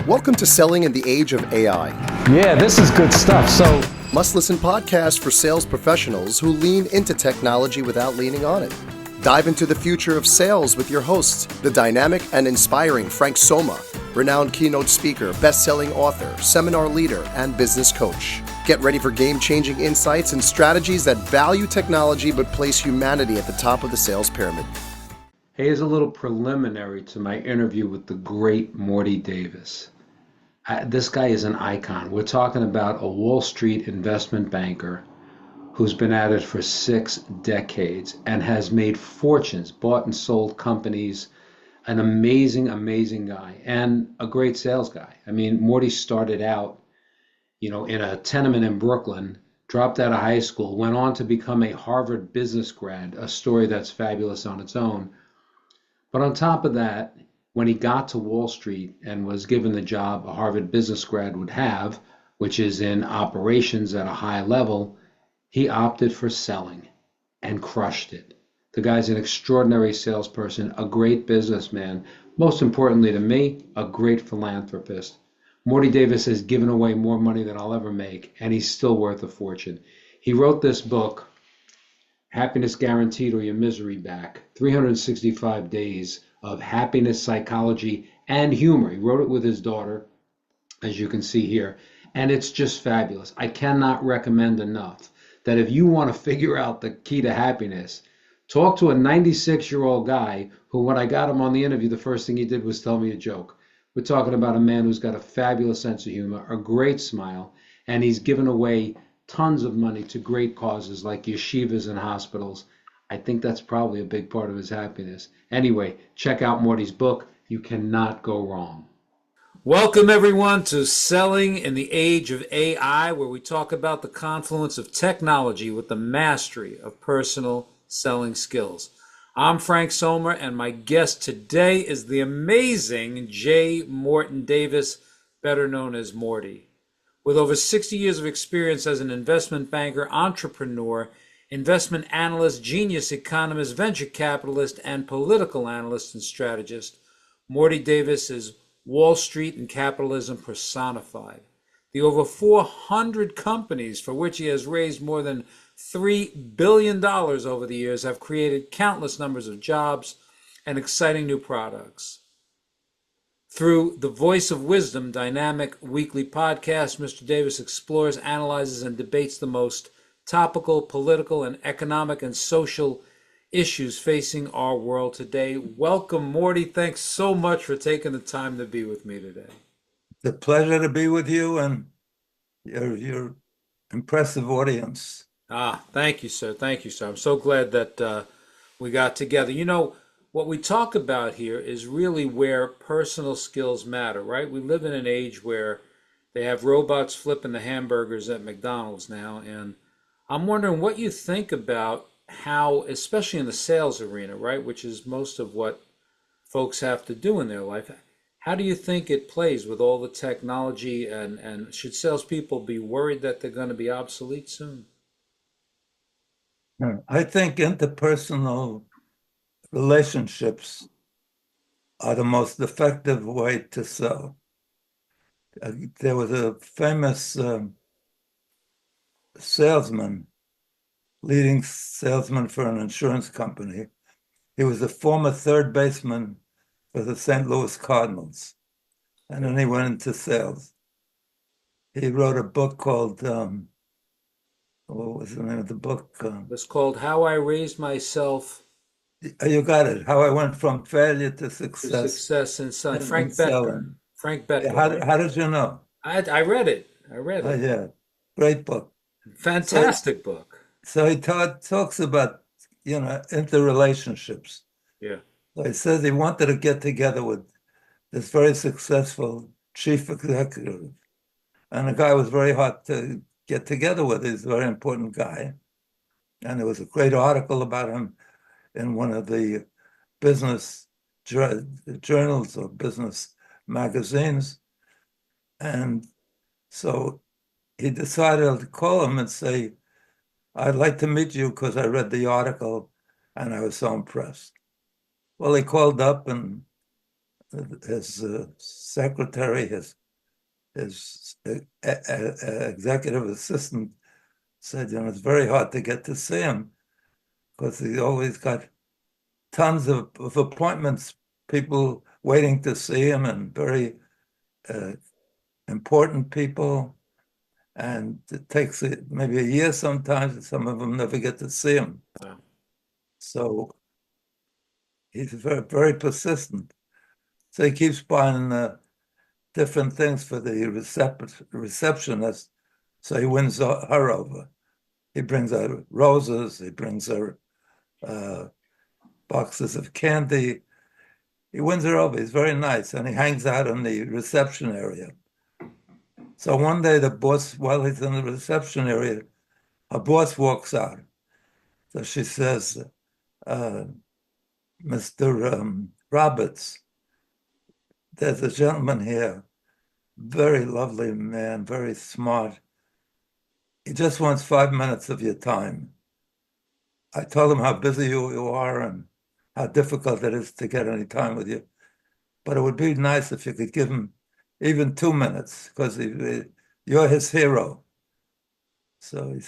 Welcome to Selling in the Age of AI. Yeah, this is good stuff. So, Must-listen podcast for sales professionals who lean into technology without leaning on it. Dive into the future of sales with your host, the dynamic and inspiring Frank Somma, renowned keynote speaker, best-selling author, seminar leader, and business coach. Get ready for game-changing insights and strategies that value technology but place humanity at the top of the sales pyramid. here's a little preliminary to my interview with the great Morty Davis. This guy is an icon. We're talking about a Wall Street investment banker who's been at it for 6 decades and has made fortunes, bought and sold companies, an amazing, amazing guy, and a great sales guy. I mean, Morty started out, in a tenement in Brooklyn, dropped out of high school, went on to become a Harvard business grad, a story that's fabulous on its own. But on top of that, when he got to Wall Street and was given the job a Harvard business grad would have, which is in operations at a high level, he opted for selling and crushed it. The guy's an extraordinary salesperson, a great businessman, most importantly to me, a great philanthropist. Morty Davis has given away more money than I'll ever make, and he's still worth a fortune. He wrote this book, Happiness Guaranteed or Your Misery Back, 365 Days of Happiness, Psychology, and Humor. He wrote it with his daughter, as you can see here, and it's just fabulous. I cannot recommend enough that if you want to figure out the key to happiness, talk to a 96-year-old guy who, when I got him on the interview, the first thing he did was tell me a joke. We're talking about a man who's got a fabulous sense of humor, a great smile, and he's given away tons of money to great causes like yeshivas and hospitals. I think that's probably a big part of his happiness. Anyway, check out Morty's book. You cannot go wrong. Welcome, everyone, to Selling in the Age of AI, where we talk about the confluence of technology with the mastery of personal selling skills. I'm Frank Somma, and my guest today is the amazing J. Morton Davis, better known as Morty. With over 60 years of experience as an investment banker, entrepreneur, investment analyst, genius economist, venture capitalist, and political analyst and strategist, Morty Davis is Wall Street and capitalism personified. The over 400 companies for which he has raised more than $3 billion over the years have created countless numbers of jobs and exciting new products. Through the Voice of Wisdom dynamic weekly podcast, Mr. Davis explores, analyzes, and debates the most topical, political, and economic and social issues facing our world today. Welcome, Morty. Thanks so much for taking the time to be with me today. It's a pleasure to be with you and your impressive audience. Thank you, sir. Thank you, sir. I'm so glad that we got together. What we talk about here is really where personal skills matter, right? We live in an age where they have robots flipping the hamburgers at McDonald's now, and I'm wondering what you think about how, especially in the sales arena, right, which is most of what folks have to do in their life, how do you think it plays with all the technology, and should salespeople be worried that they're going to be obsolete soon? I think interpersonal relationships are the most effective way to sell. There was a famous salesman, leading salesman for an insurance company. He was a former third baseman for the St. Louis Cardinals, and then he went into sales. He wrote a book called, what was the name of the book? It's called How I Raised Myself. You got it. How I Went from Failure to Success. To Success in Selling. Frank Bettger. Selling. Frank Bettger. How did you know? I read it. I read it. Yeah, great book. Fantastic book. So he talks about, interrelationships. Yeah. So he says he wanted to get together with this very successful chief executive. And the guy was very hard to get together with. He's a very important guy. And there was a great article about him in one of the business journals or business magazines. And so he decided to call him and say, I'd like to meet you because I read the article and I was so impressed. Well, he called up and his secretary, his executive assistant said, it's very hard to get to see him because he always got tons of appointments, people waiting to see him, and very uh, important people. And it takes maybe a year sometimes, and some of them never get to see him. Wow. So he's very, very persistent. So he keeps buying different things for the receptionist. So he wins her over. He brings her roses. He brings her boxes of candy. He wins her over. He's very nice. And he hangs out in the reception area. So one day the boss, while he's in the reception area, her boss walks out. So she says, Mr. Roberts, there's a gentleman here, very lovely man, very smart. He just wants 5 minutes of your time. I told him how busy you are and how difficult it is to get any time with you. But it would be nice if you could give him even 2 minutes, because you're his hero. So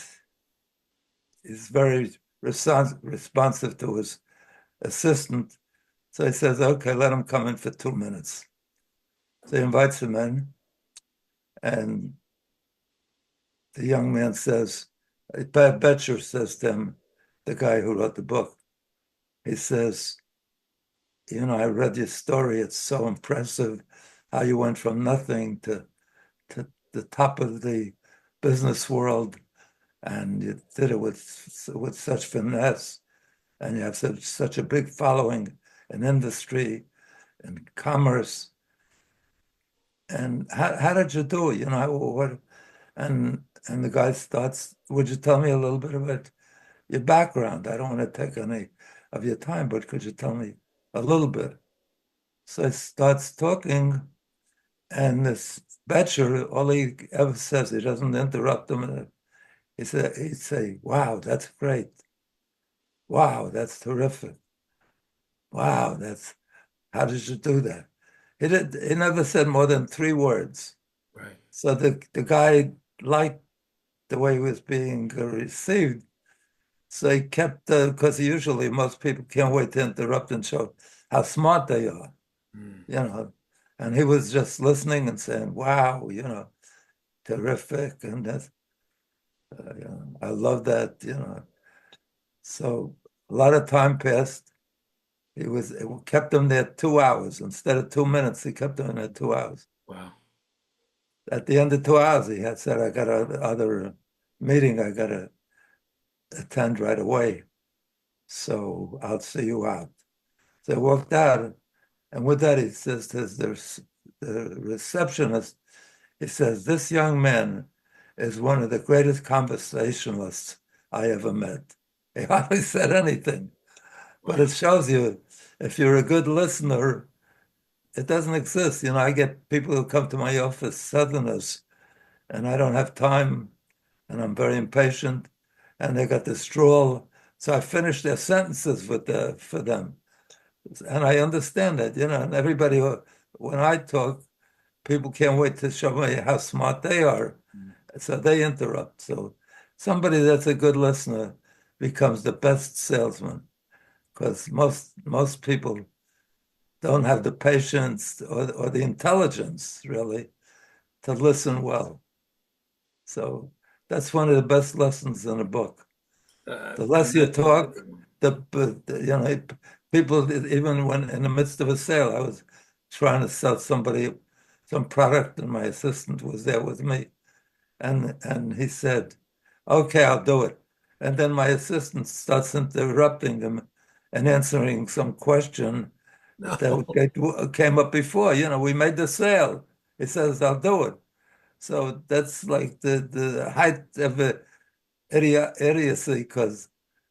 he's very responsive to his assistant. So he says, okay, let him come in for 2 minutes. So he invites him in, and the young man says, Betcher says to him, the guy who wrote the book, he says, I read your story. It's so impressive how you went from nothing to the top of the business world, and you did it with such finesse, and you have such a big following in industry and commerce. And how did you do it? What? And the guy starts, would you tell me a little bit about your background? I don't want to take any of your time, but could you tell me a little bit? So he starts talking, and this Betcher, all he ever says, he doesn't interrupt him. He'd say, wow, that's great. Wow, that's terrific. Wow, how did you do that? He never said more than 3 words. Right. So the guy liked the way he was being received. So he kept, because usually most people can't wait to interrupt and show how smart they are, and he was just listening and saying, wow, terrific. And that's, I love that, So a lot of time passed. It kept him there 2 hours. Instead of 2 minutes, he kept him there 2 hours. Wow. At the end of 2 hours, he had said, I got another meeting I got to attend right away. So I'll see you out. So he walked out. And with that, he says to the receptionist, he says, this young man is one of the greatest conversationalists I ever met. He hardly said anything. But it shows you, if you're a good listener, it doesn't exist. I get people who come to my office, Southerners, and I don't have time, and I'm very impatient, and they got this drawl. So I finish their sentences for them. And I understand that, and everybody, when I talk, people can't wait to show me how smart they are. So they interrupt. So somebody that's a good listener becomes the best salesman, because most people don't have the patience or the intelligence, really, to listen well. So that's one of the best lessons in a book. The less you talk, people, even when in the midst of a sale, I was trying to sell somebody some product, and my assistant was there with me. And he said, okay, I'll do it. And then my assistant starts interrupting him and answering some question that came up before. We made the sale. He says, I'll do it. So that's like the height of idiocy, because,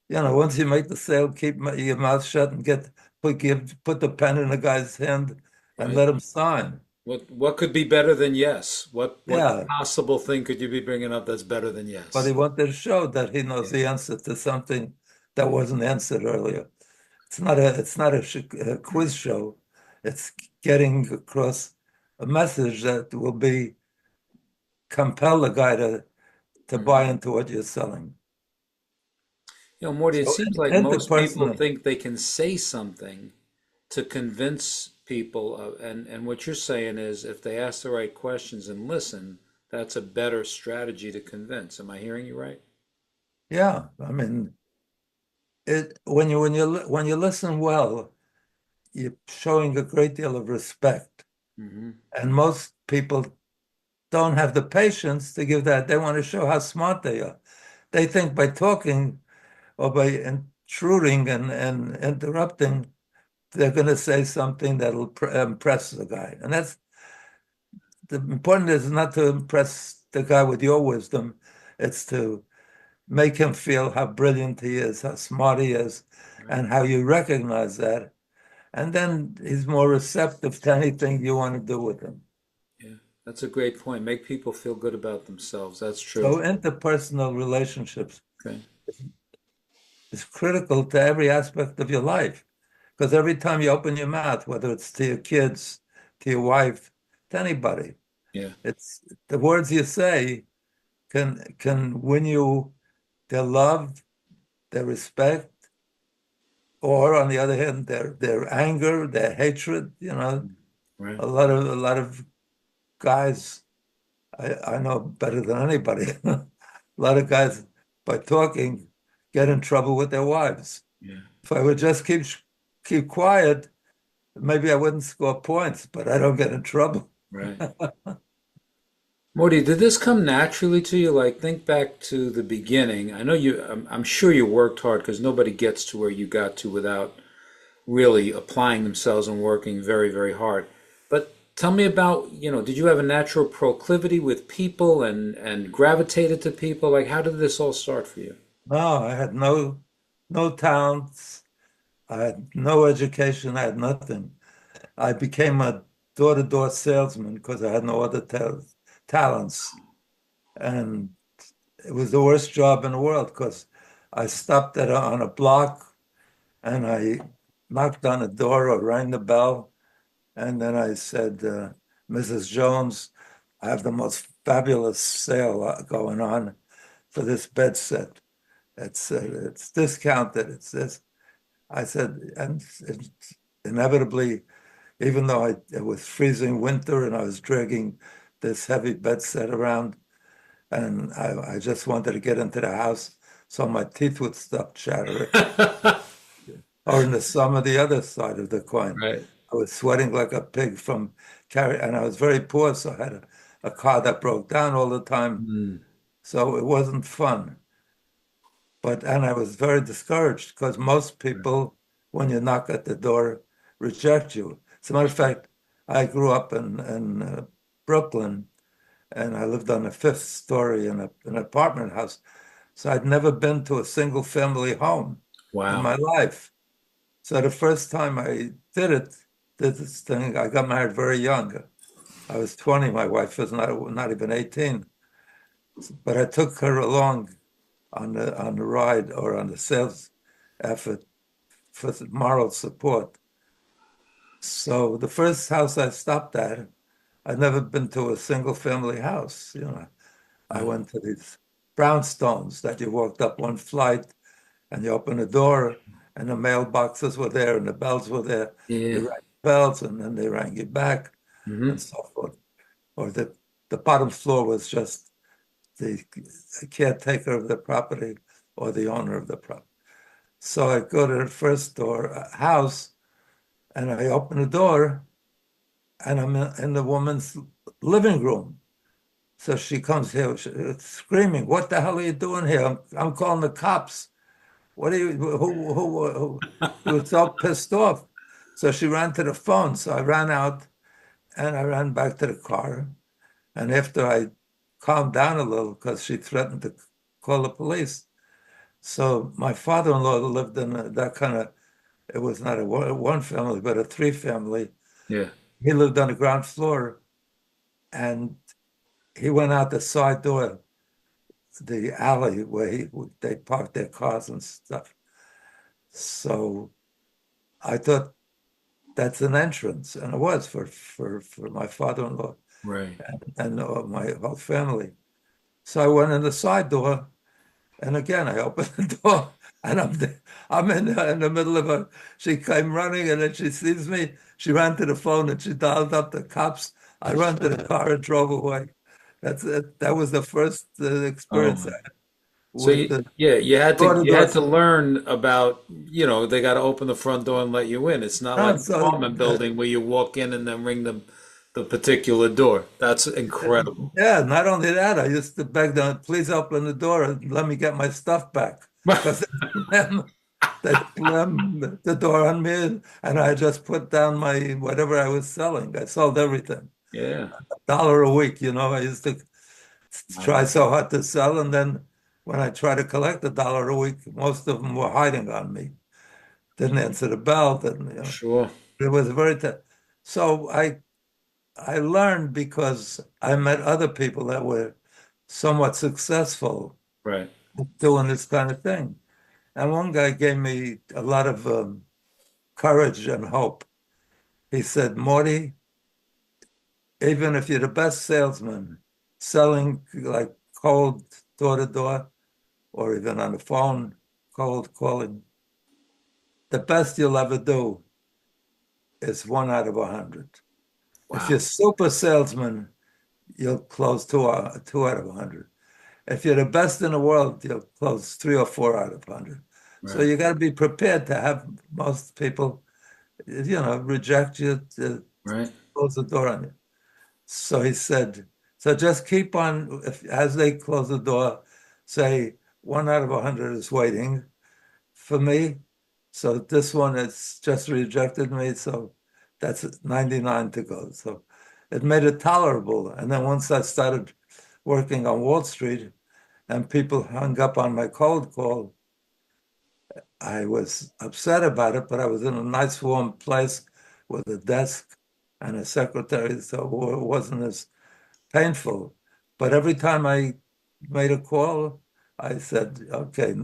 once you make the sale, keep your mouth shut and put the pen in the guy's hand and let him sign. What could be better than yes? What Yeah. possible thing could you be bringing up that's better than yes? But he wanted to show that he knows the answer to something that wasn't answered earlier. It's not a quiz show. It's getting across a message that will be compel the guy to buy Mhm. into what you're selling. Morty, it So seems like most people interpersonal, think they can say something to convince people, and what you're saying is if they ask the right questions and listen, that's a better strategy to convince. Am I hearing you right? yeah. I mean, it when you listen well, you're showing a great deal of respect. Hmm. And most people don't have the patience to give that. They want to show how smart they are. They think by talking or by intruding and interrupting, they're going to say something that'll impress the guy. And that's the important is not to impress the guy with your wisdom. It's to make him feel how brilliant he is, how smart he is, Right. and how you recognize that. And then he's more receptive to anything you want to do with him. Yeah, that's a great point. Make people feel good about themselves. That's true. So interpersonal relationships Okay. is critical to every aspect of your life. Because every time you open your mouth, whether it's to your kids, to your wife, to anybody, Yeah. it's the words you say can win you their love, their respect, or on the other hand, their anger, their hatred. You know, Right. a lot of guys I know better than anybody. A lot of guys by talking get in trouble with their wives. Yeah. If I would just keep quiet, maybe I wouldn't score points, but I don't get in trouble. Right. Morty, did this come naturally to you? Like, think back to the beginning. I know I'm sure you worked hard because nobody gets to where you got to without really applying themselves and working very, very hard. But tell me about, did you have a natural proclivity with people and gravitated to people? Like, how did this all start for you? No, I had no talents. I had no education. I had nothing. I became a door-to-door salesman because I had no other talents. And it was the worst job in the world because I stopped on a block and I knocked on the door or rang the bell. And then I said, Mrs. Jones, I have the most fabulous sale going on for this bed set. It's discounted. It's this. I said, and inevitably, even though it was freezing winter and I was dragging this heavy bed set around, and I just wanted to get into the house so my teeth would stop chattering. Or in the summer, the other side of the coin. Right. I was sweating like a pig from carry, and I was very poor, so I had a car that broke down all the time. Mm, So it wasn't fun. And I was very discouraged because most right. people, when you knock at the door, reject you. As a matter of fact, I grew up in Brooklyn, and I lived on the fifth story in an apartment house. So I'd never been to a single family home in Wow. my life. So the first time I did this thing, I got married very young. I was 20, my wife was not even 18. But I took her along on the ride or on the sales effort for moral support. So the first house I stopped at, I'd never been to a single family house. I Wow. went to these brownstones that you walked up one flight and you open the door and the mailboxes were there and the bells were there. Yeah. You rang bells and then they rang you back Hmm. and so forth. Or the bottom floor was just the caretaker of the property or the owner of the property. So I go to the first door house and I open the door and I'm in the woman's living room. So she comes here screaming, "What the hell are you doing here? I'm calling the cops. What are you, who?" She was so pissed off. So she ran to the phone. So I ran out and I ran back to the car. And after I calmed down a little, because she threatened to call the police. So my father-in-law lived in that kind of, it was not a one family, but a three family. Yeah. He lived on the ground floor and he went out the side door, the alley where they parked their cars and stuff. So I thought that's an entrance, and it was for my father-in-law Right. and my whole family. So I went in the side door, and again I opened the door, and I'm in the middle of a. She came running, and then she sees me. She ran to the phone and she dialed up the cops. I ran to the car and drove away. That's it. That was the first Oh experience I my. had So with the yeah, you door-to-door. had to learn about, they got to open the front door and let you in. It's not like No, an so apartment building where you walk in and then ring the particular door. That's incredible. yeah, not only that, I used to beg them, please open the door and let me get my stuff back. Because they'd slam the door on me, and I just put down my whatever I was selling. I sold everything. Yeah. $1 a week, I used to try Wow. so hard to sell, and then when I tried to collect $1 a week, most of them were hiding on me. Didn't answer the bell, didn't, Sure. it was very tough. So I learned because I met other people that were somewhat successful Right. doing this kind of thing. And one guy gave me a lot of courage and hope. He said, Morty, even if you're the best salesman selling like cold door to door or even on the phone, cold calling, the best you'll ever do is 1 out of 100. If Wow. you're super salesman, you'll close two out of 100. If you're the best in the world, you'll close 3 or 4 out of 100. So Right. you got to be prepared to have most people, reject you to Right. close the door on you. So he said, so just keep on, as they close the door, say 1 out of 100 is waiting for me. So this one has just rejected me. So that's 99 to go. So it made it tolerable. And then once I started working on Wall Street and people hung up on my cold call, I was upset about it, but I was in a nice warm place with a desk and a secretary, so it wasn't as painful. But every time I made a call, I said, okay,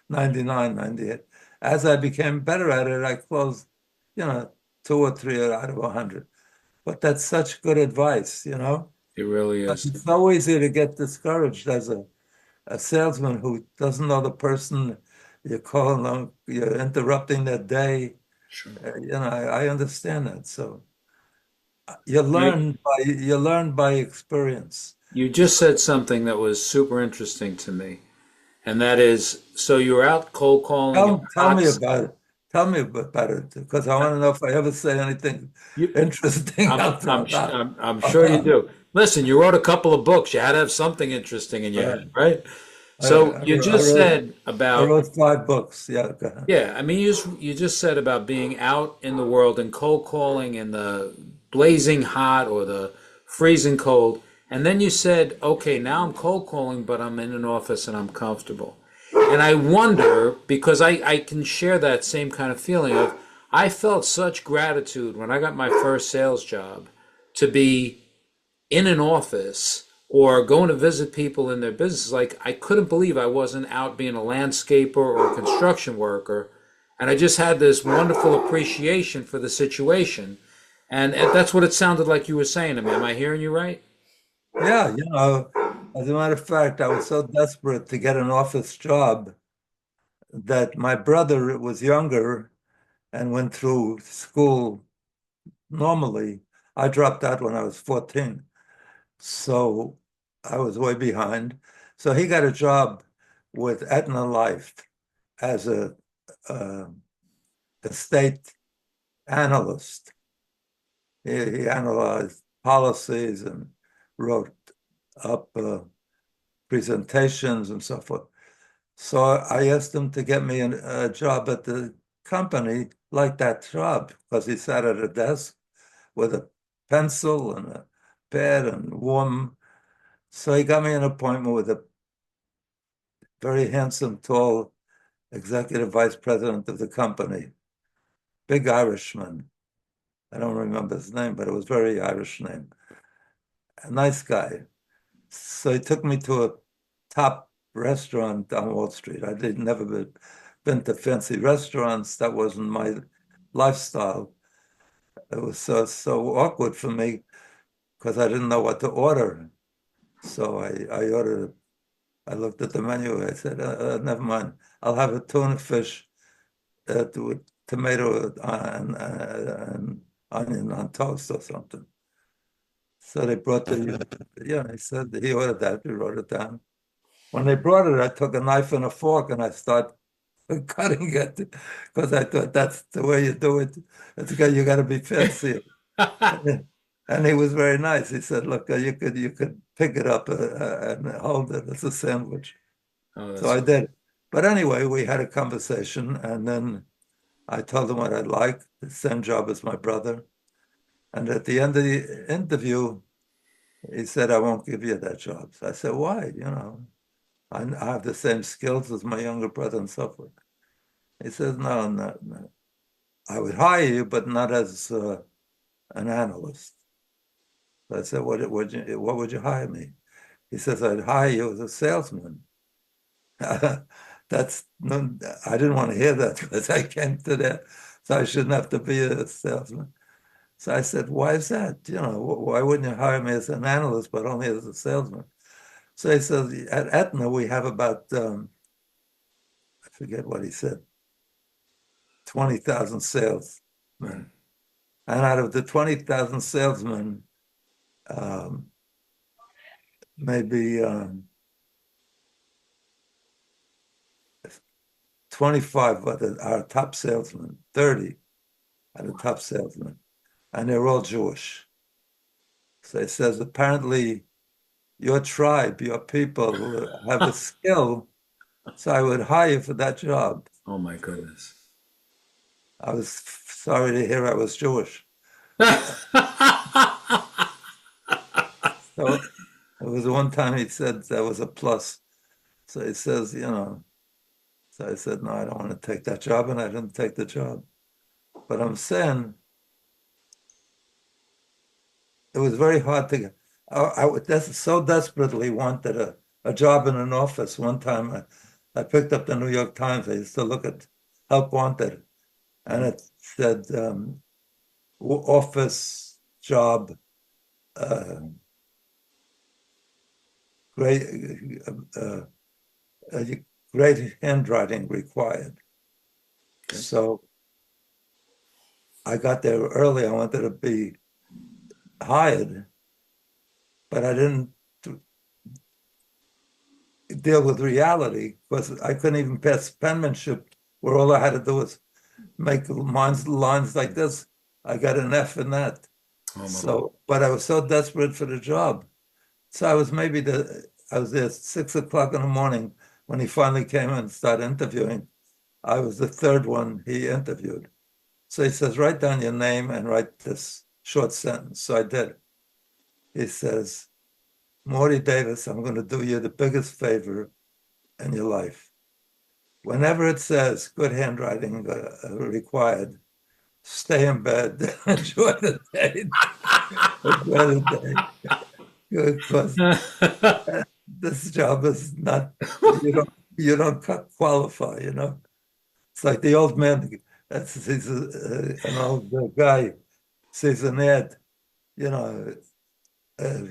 99, 98. As I became better at it, I closed, you know, 2 or 3 out of 100. But that's such good advice. It really But is. it's so easy to get discouraged as a salesman who doesn't know the person you're calling them, you're interrupting their day. Sure. I understand that. So You, you learn by experience. you just said something that was super interesting to me, and that is, so you're out cold calling and Tell hot. me about it. Tell me about it because I want to know if I ever say anything You, interesting. I'm, I'll I'm, throw it out. I'm sure you do. Listen, you wrote a couple of books. You had to have something interesting in your Uh, head, right? I, So I you wrote, I just wrote said I about, wrote 5 books. Yeah. Go ahead. yeah, I mean, you just said about being out in the world and cold calling and the blazing hot or the freezing cold. And then you said, okay, now I'm cold calling, but I'm in an office and I'm comfortable. And I wonder, because I can share that same kind of feeling of, I felt such gratitude when I got my first sales job to be in an office or going to visit people in their business. Like, I couldn't believe I wasn't out being a landscaper or a construction worker. And I just had this wonderful appreciation for the situation. And that's what it sounded like you were saying to me. Am I hearing you right? Yeah. As a matter of fact, I was so desperate to get an office job that my brother was younger and went through school normally. I dropped out when I was 14. So I was way behind. So he got a job with Aetna Life as a estate analyst. He analyzed policies and wrote up presentations and so forth. So I asked him to get me a job at the company like that job because he sat at a desk with a pencil and a pad and warm. So he got me an appointment with a very handsome, tall executive vice president of the company, big Irishman. I don't remember his name, but it was a very Irish name. A nice guy. So he took me to a top restaurant on Wall Street. I did never been to fancy restaurants. That wasn't my lifestyle. it was so awkward for me because I didn't know what to order. So I ordered. I looked at the menu. I said, "Never mind. I'll have a tuna fish with tomato and onion on toast or something." So they brought he said he ordered that. He wrote it down. When they brought it, I took a knife and a fork and I started cutting it because I thought that's the way you do it. It's got you got to be fancy. And he was very nice. He said, "Look, you could pick it up and hold it as a sandwich." Oh, So that's I so. did. But anyway, we had a conversation, and then I told him what I'd like, the same job as my brother. And at the end of the interview, he said, "I won't give you that job." So I said, "Why? I have the same skills as my younger brother and so forth." He says, "No, no, no. I would hire you, but not as an analyst." So I said, what would you hire me?" He says, "I'd hire you as a salesman." That's no, I didn't want to hear that because I came to there, so I shouldn't have to be a salesman. So I said, "Why is that? Why wouldn't you hire me as an analyst, but only as a salesman?" So he says, "At Aetna, we have about, I forget what he said, 20,000 salesmen. And out of the 20,000 salesmen, um, maybe 25 are top salesmen, 30 are the top salesmen, and they're all Jewish." So it says, apparently your tribe, your people have a skill, so I would hire you for that job. Oh my goodness. I was sorry to hear I was Jewish. So it was one time he said that was a plus. So he says, so I said, "No, I don't want to take that job," and I didn't take the job. But I'm saying it was very hard to get. So desperately wanted a job in an office. One time I picked up the New York Times. I used to look at help wanted, and it said office job, uh, great, uh, uh, great handwriting required. Okay. So I got there early. I wanted to be hired, but I didn't deal with reality because I couldn't even pass penmanship, where all I had to do was make lines like this. I got an F in that. Oh my. So, but I was so desperate for the job. So I was there at 6 o'clock in the morning when he finally came and started interviewing. I was the third one he interviewed. So he says, "Write down your name and write this short sentence." So I did. He says, "Morty Davis, I'm going to do you the biggest favor in your life. Whenever it says good handwriting required, stay in bed, enjoy the day, enjoy the day, because this job is not, you don't qualify, It's like the old man, he's an old guy, sees an ad, you know, uh,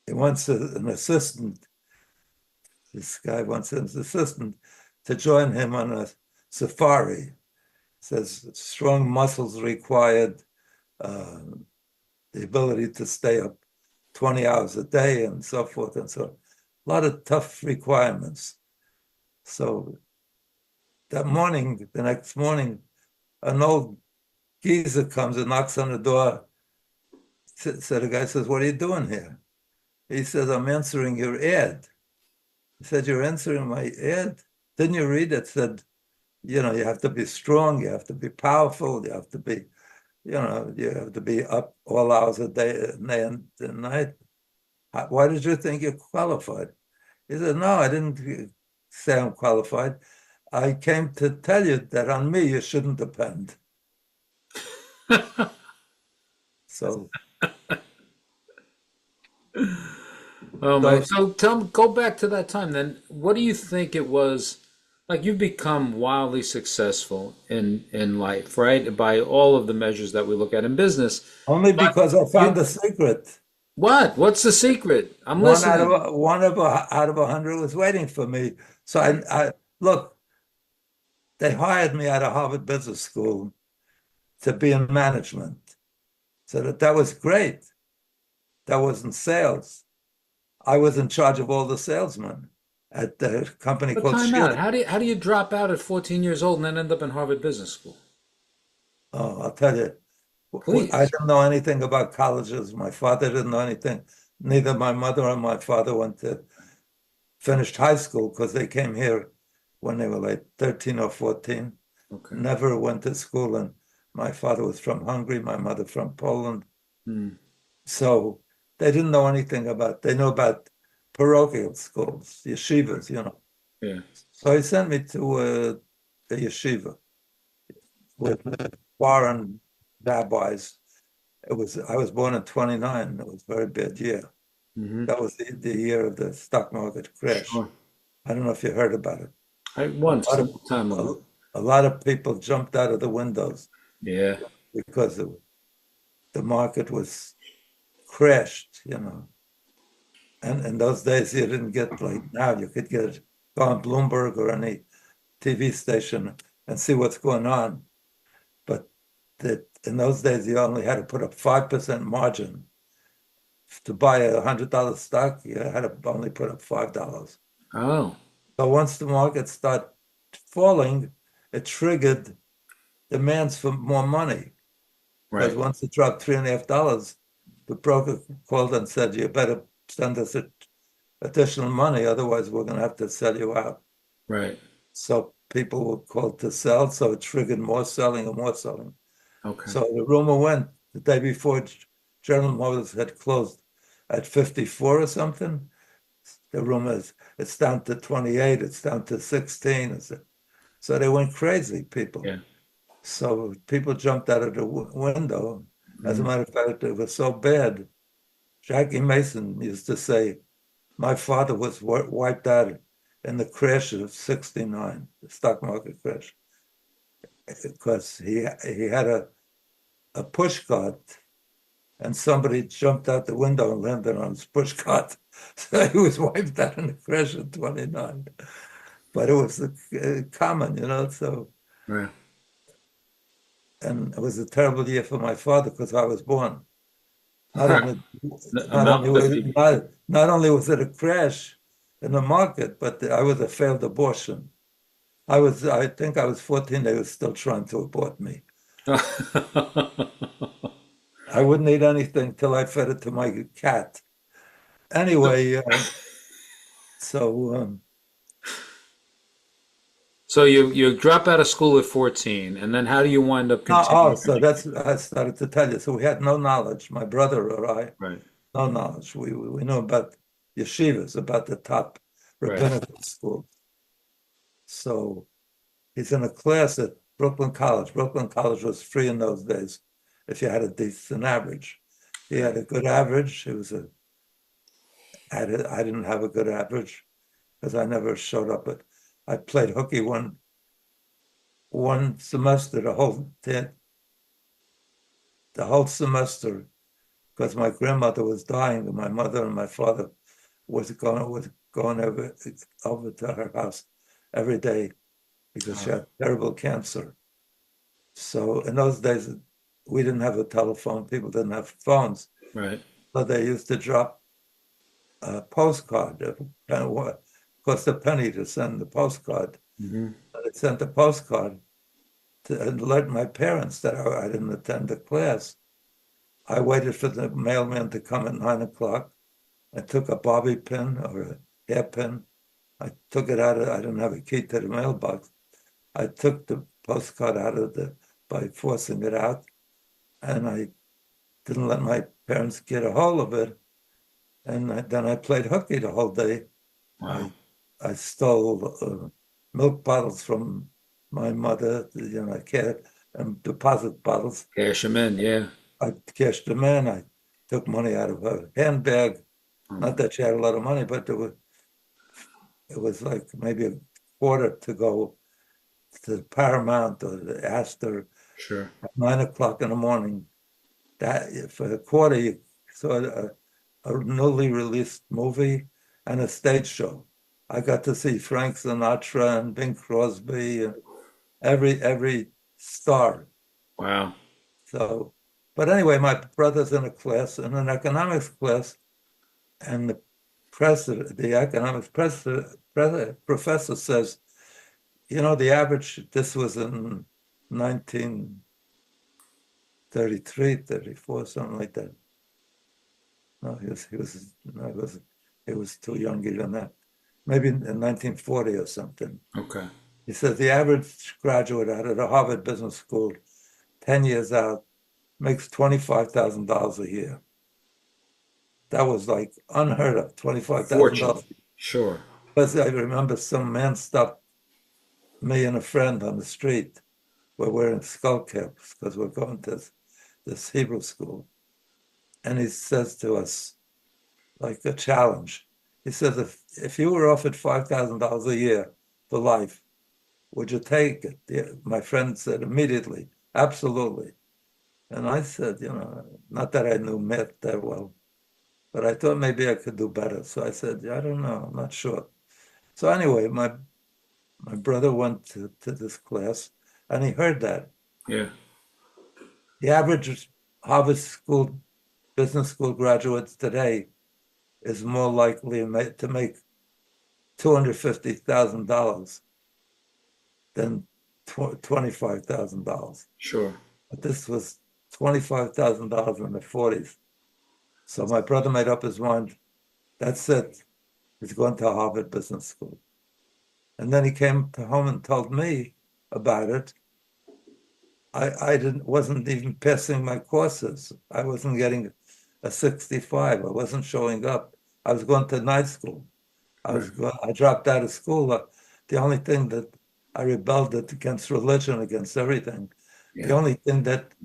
he wants an assistant. This guy wants his assistant to join him on a safari. Says strong muscles required, uh, the ability to stay up 20 hours a day and so forth and so on. A lot of tough requirements. So the next morning, an old geezer comes and knocks on the door. So the guy says, "What are you doing here?" He says, "I'm answering your ad." He said, "You're answering my ad? Didn't you read it?" Said, you have to be strong, you have to be powerful, you have to be up all hours a day and night. Why did you think you qualified? He said, "No, I didn't say I'm qualified. I came to tell you that on me you shouldn't depend." So, Oh my. so So go back to that time then. What do you think it was like you've become wildly successful in life, right? By all of the measures that we look at in business. Only But because I found you, the secret. what? What's the secret? I'm One out listening. of out of 100 was waiting for me. So I look, they hired me out of Harvard Business School to be in management. So that was great. That wasn't sales. I was in charge of all the salesmen at the company But called time out. Sheila. How do you drop out at 14 years old and then end up in Harvard Business School? Oh, I'll tell you, I Please. didn't know anything about colleges. My father didn't know anything. Neither my mother or my father went to finished high school because they came here when they were like 13 or 14. Okay. Never went to school. And my father was from Hungary, my mother from Poland. Hmm. So they didn't know anything they know about parochial schools, yeshivas, Yeah. So he sent me to a yeshiva with foreign rabbis. I was born in 29. It was a very bad year. Hmm. That was the year of the stock market crash. Sure. I don't know if you heard about it. I A once, lot a of long time a, ago. a lot of people jumped out of the windows Yeah. because the market was crashed. And in those days, you didn't get like now. You could go on Bloomberg or any TV station and see what's going on. But in those days, you only had to put up 5% margin to buy $100 stock. You had to only put up $5. Oh, So once the market started falling, it triggered demands for more money. Because right. once it dropped $3.50, the broker called and said, "You better send us additional money, otherwise we're going to have to sell you out." Right. So people were called to sell, so it triggered more selling and more selling. Okay. So the rumor went the day before General Motors had closed at 54 or something. The rumor is it's down to 28, it's down to 16. So they went crazy, people. Yeah. So people jumped out of the window. As a Mm. matter of fact, it was so bad. Jackie Mason used to say, my father was wiped out in the crash of 69, the stock market crash, because he had a push cart and somebody jumped out the window and landed on his push cart. So he was wiped out in the crash of 29. But it was common. So, Right. and it was a terrible year for my father because I was born. Not only not About only was it 50. not only was it a crash in the market, but I was a failed abortion. I think I was 14. They were still trying to abort me. I wouldn't eat anything till I fed it to my cat. Anyway, so So you drop out of school at 14, and then how do you wind up continuing so that's education? I started to tell you. So we had no knowledge. My brother or I, Right. no knowledge. We know about yeshivas, about the top Right. rabbinical schools. So he's in a class at Brooklyn College. Brooklyn College was free in those days if you had a decent average. He had a good average. I didn't have a good average because I never showed up. But I played hooky one semester, the whole semester, because my grandmother was dying and my mother and my father was going over to her house every day because she Oh, had terrible cancer. So in those days, we didn't have a telephone. People didn't have phones. right. So they used to drop a postcard. It cost a penny to send the postcard. Hmm. They sent the postcard to alert my parents that I didn't attend the class. I waited for the mailman to come at 9 o'clock. I took a bobby pin or a hairpin. I took it out. I didn't have a key to the mailbox. I took the postcard out by forcing it out, and I didn't let my parents get a hold of it. And then I played hooky the whole day. Wow. I I stole milk bottles from my mother, and deposit bottles. Cash them in. Yeah. I cashed them in. I took money out of her handbag. Oh Not my. that she had a lot of money, but it was like maybe quarter to go to Paramount or the Astor Sure. at 9 o'clock in the morning. That for a quarter you saw a newly released movie and a stage show. I got to see Frank Sinatra and Bing Crosby and every star. Wow. So, but anyway, my brother's in a class, in an economics class, and the economics professor says, you know, the average, this was in 1933, 34, something like that. No, he was too young even then. Maybe in 1940 or something. Okay. He says the average graduate out of the Harvard Business School, 10 years out, makes $25,000 a year. That was like unheard of, Fortune. $25,000. Sure. Because I remember some man stopped me and a friend on the street. We're wearing skull caps because we're going to this Hebrew school. And he says to us, like a challenge, he says, if you were offered $5,000 a year for life, would you take it? My friend said immediately, absolutely. And I said, you know, not that I knew math that well, but I thought maybe I could do better. So I said, I don't know, I'm not sure. So anyway, my brother went to this class and he heard that. Yeah. The average Harvard School Business School graduates today is more likely to make $250,000 than $25,000. Sure. But this was $25,000 in the 40s. So my brother made up his mind, that's it. He's going to Harvard Business School. And then he came to home and told me about it. I wasn't even passing my courses. I wasn't getting a 65. I wasn't showing up. I was going to night school. I dropped out of school. The only thing that I rebelled against religion, against everything. The only thing that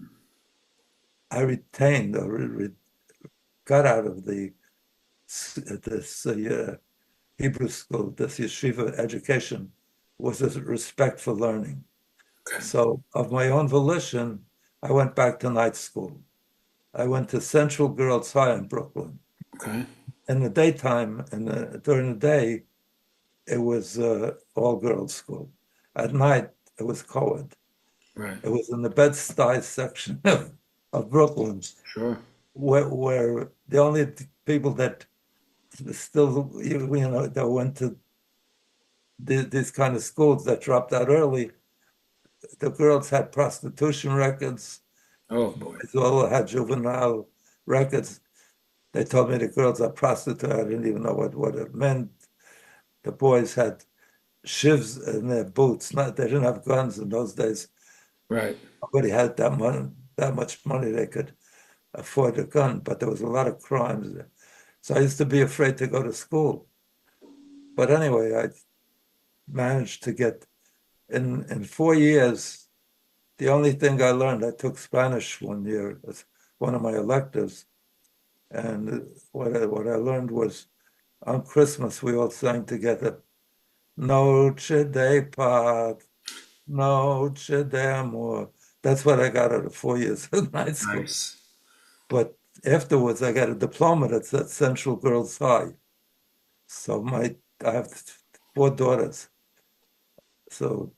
I retained or got out of this Hebrew school, this yeshiva education, was a respect for learning. Okay. So of my own volition, I went back to night school. I went to Central Girls High in Brooklyn. Okay. In the daytime, during the day, it was all girls school. At night, it was co-ed. Right. It was in the Bed-Stuy section of Brooklyn, Sure. where the only people that still, that went to these kind of schools that dropped out early, the girls had prostitution records. Oh boy. They all had juvenile records. They told me the girls are prostitutes. I didn't even know what it meant. The boys had shivs in their boots. They didn't have guns in those days. Right. Nobody had that much money they could afford a gun, but there was a lot of crimes. So I used to be afraid to go to school. But anyway, I managed to get in 4 years. The only thing I learned, I took Spanish one year as one of my electives, and what I learned was on Christmas we all sang together, Noche de Paz, Noche de Amor. That's what I got out of 4 years of night school. Nice. But afterwards, I got a diploma that's at Central Girls High. So I have 4 daughters. So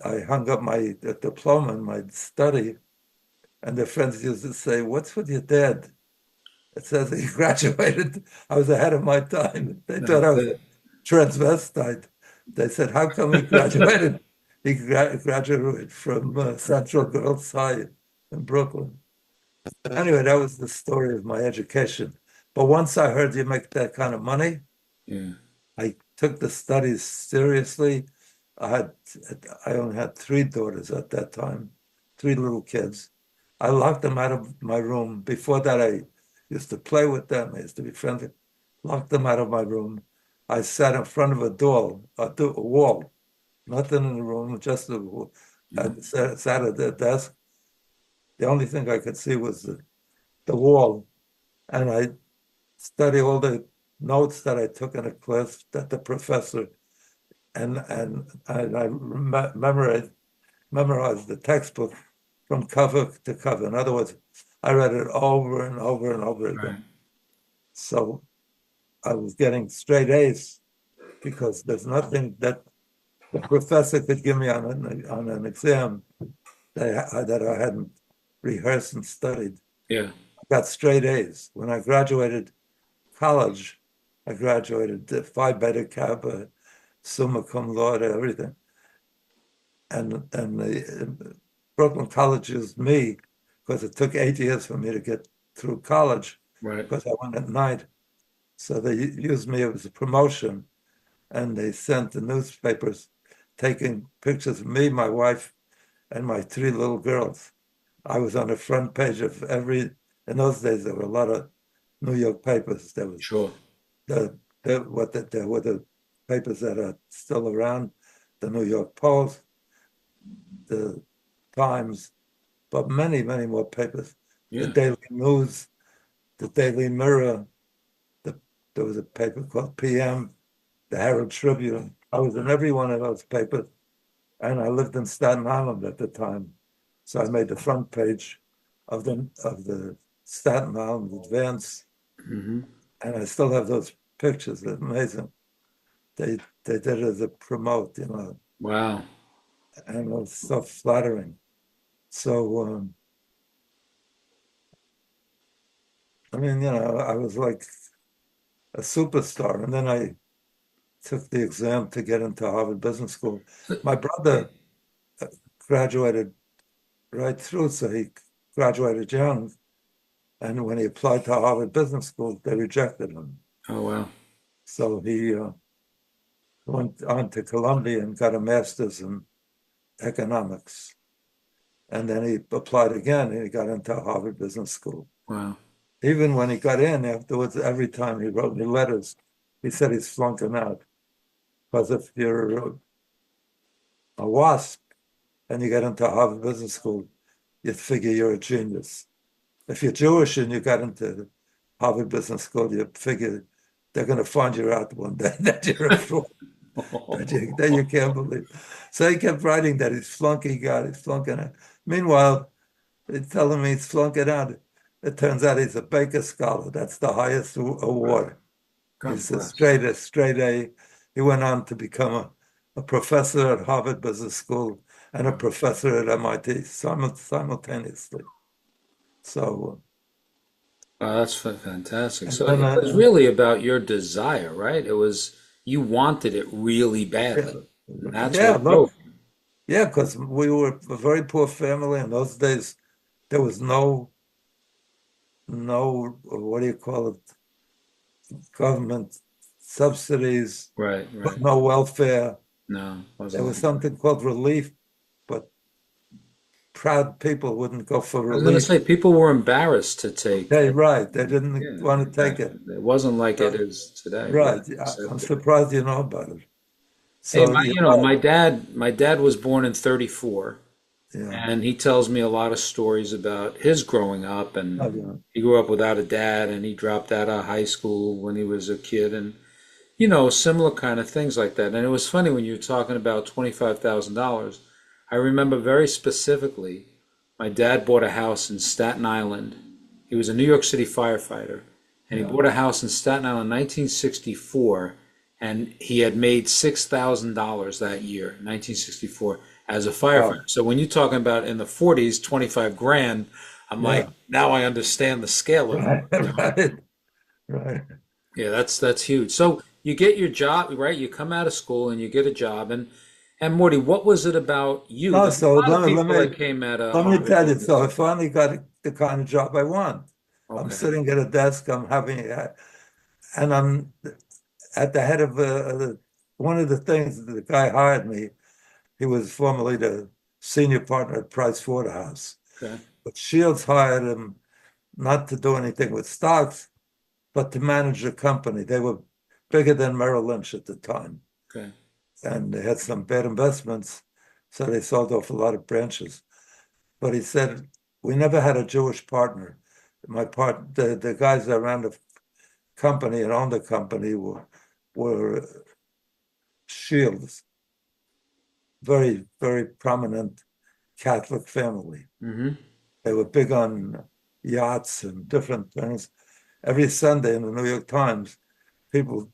I hung up my diploma in my study, and their friends used to say, "What's with your dad?" It says he graduated. I was ahead of my time. They thought I was a transvestite. They said, "How come he graduated?" He graduated from Central Girls High in Brooklyn. Anyway, that was the story of my education. But once I heard you make that kind of money, Yeah. I took the studies seriously. I only had 3 daughters at that time, 3 little kids. I locked them out of my room. Before that, I used to play with them. I used to be friendly. Locked them out of my room. I sat in front of a wall, nothing in the room, just a wall. I sat at the desk. The only thing I could see was the wall. And I studied all the notes that I took in a class that the professor and I memorized the textbook from cover to cover. In other words, I read it over and over and over Right. again. So I was getting straight A's because there's nothing that the professor could give me on an exam that I hadn't rehearsed and studied. Yeah. I got straight A's. When I graduated college, I graduated Phi Beta Kappa, summa cum laude, everything. And Brooklyn College used me because it took 8 years for me to get through college Right. because I went at night. So they used me as a promotion, and they sent the newspapers taking pictures of me, my wife, and my three little girls. I was on the front page of in those days, there were a lot of New York papers. There was Sure. there were the papers that are still around, the New York Post, the Times, but many, many more papers. The Yeah. Daily News, the Daily Mirror, there was a paper called PM, the Herald Tribune. I was in every one of those papers, and I lived in Staten Island at the time. So I made the front page of the Staten Island Advance, Hmm. and I still have those pictures. They're amazing. They did it as a promote, Wow. and it was so flattering. So I mean, I was like a superstar, and then I took the exam to get into Harvard Business School. My brother graduated right through, so he graduated young. And when he applied to Harvard Business School, they rejected him. Oh, wow. So he went on to Columbia and got a master's in economics. And then he applied again and he got into Harvard Business School. Wow. Even when he got in afterwards, every time he wrote me letters, he said he's flunking out. Because if you're a WASP and you get into Harvard Business School, you'd figure you're a genius. If you're Jewish and you got into Harvard Business School, you figure they're going to find you out one day that you're a fraud, that you can't believe. So he kept writing that he's flunking out, he's flunking out. Meanwhile, they're telling me he's flunking out. It turns out he's a Baker Scholar. That's the highest award. God He's bless. a straight A. He went on to become a professor at Harvard Business School and a professor at MIT simultaneously. So, Wow, that's fantastic. and So then it was really about your desire, right? It was, you wanted it really badly. And that's yeah, what drove look, yeah, because we were a very poor family in those days. There was no, what do you call it, government subsidies, you. Right, right. no welfare. No, There wasn't was like that. something called relief, but proud people wouldn't go for I was going to relief. say people were embarrassed to take. They right, they didn't Yeah, want to take it. exactly. It wasn't like it So, is today. Yeah, right, I'm accepted. surprised you know about it. Hey, So you're my right. dad was born in 34, Yeah. and he tells me a lot of stories about his growing up, and Oh, yeah. he grew up without a dad, and he dropped out of high school when he was a kid, and similar kind of things like that. And it was funny when you were talking about $25,000. I remember very specifically, my dad bought a house in Staten Island. He was a New York City firefighter, and he Yeah. bought a house in Staten Island in 1964, and he had made $6,000 that year, 1964, as a Wow. firefighter. So when you're talking about in the 40s, 25 grand, I'm like, Yeah. now I understand the scale of it. Right. Right. Right. Yeah, that's huge. So you get your job, right? You come out of school and you get a job. And Morty, what was it about you? No, There's so a lot of let me let people that me came out of let me Harvard tell you. doing this. So I finally got the kind of job I want. I'm Okay. sitting at a desk. I'm having, and I'm at the head of one of the things. The guy hired me. He was formerly the senior partner at Price Waterhouse, Okay. but Shields hired him not to do anything with stocks, but to manage a company. They were bigger than Merrill Lynch at the time, Okay. and they had some bad investments, so they sold off a lot of branches. But he said, we never had a Jewish partner. The guys that ran the company and owned the company were Shields. very, very prominent Catholic family. Hmm. They were big on yachts and different things. Every Sunday in the New York Times, people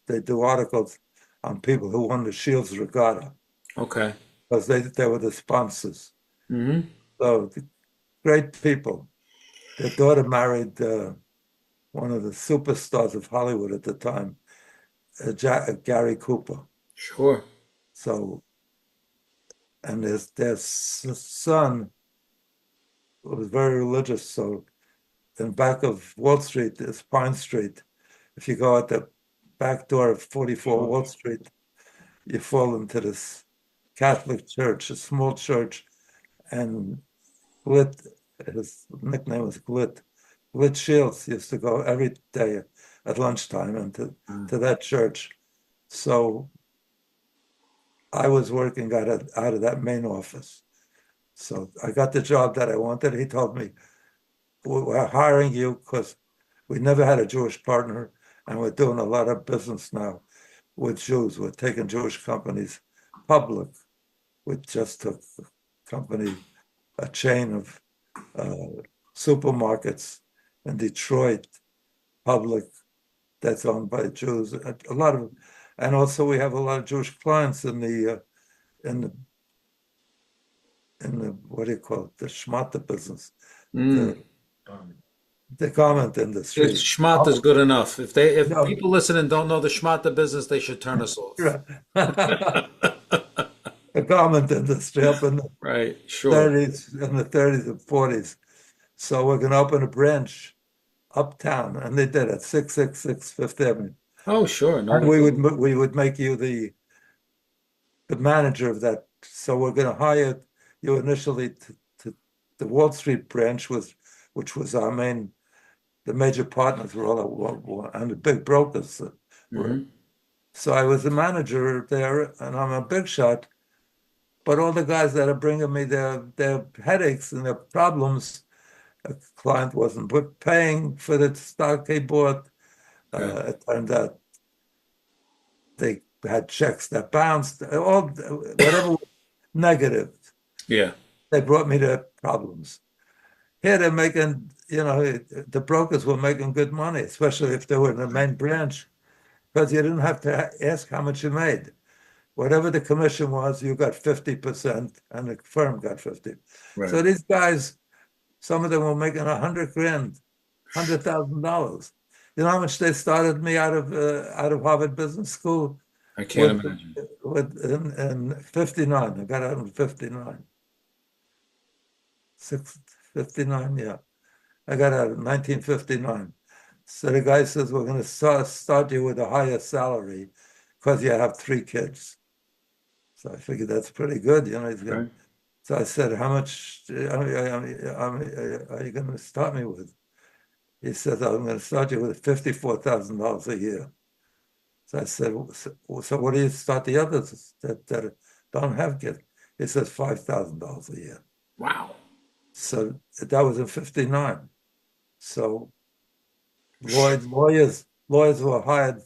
they do articles on people who won the Shields Regatta Okay. because they were the sponsors. Hmm. So great people. Their daughter married one of the superstars of Hollywood at the time, Gary Cooper. Sure. So, and their son was very religious. So, in back of Wall Street is Pine Street. If you go out the back door of 44 Sure. Wall Street, you fall into this Catholic church, a small church, and Glit, his nickname was Glit. Glit Shields used to go every day at lunchtime into Mm. to that church. So I was working out of that main office. So I got the job that I wanted. He told me, we're hiring you because we never had a Jewish partner, and we're doing a lot of business now with Jews. We're taking Jewish companies public. We just took a company, a chain of supermarkets in Detroit, public, that's owned by Jews. A lot of, and also we have a lot of Jewish clients in the what do you call it, the schmata business, Mm. the the garment If industry. schmata is Oh, good enough. If no, people listening don't know the schmata business, they should turn us off. the garment industry up in the Right. Sure. 30s, in the 30s and 40s. So we're going to open a branch uptown, and they did at 666 Fifth Avenue. Oh, sure. No, And that's we would make you the manager of that. So we're going to hire you initially to the Wall Street branch was which was our main the major partners were all and the big brokers were. hmm. So I was the manager there, and I'm a big shot. But all the guys that are bringing me their headaches and their problems, a client wasn't paying for the stock he bought. Okay. It turned out they had checks that bounced, all whatever was negative. Yeah. They brought me their problems. Here they're making, the brokers were making good money, especially if they were in the main branch, because you didn't have to ask how much you made. Whatever the commission was, you got 50% and the firm got 50. Right. So these guys, some of them were making 100 grand, $100,000. You know how much they started me out of Harvard Business School I can't with imagine. in 59. I got out in 59. 59, yeah. I got out in 1959. So the guy says, we're going to start you with a higher salary because you have three kids. So I figured that's pretty good. He's going. Right. So I said, how much are you going to start me with? He says, I'm going to start you with $54,000 a year. So I said, so what do you start the others that don't have kids? He says, $5,000 a year. Wow. So that was in 59. So lawyers were hired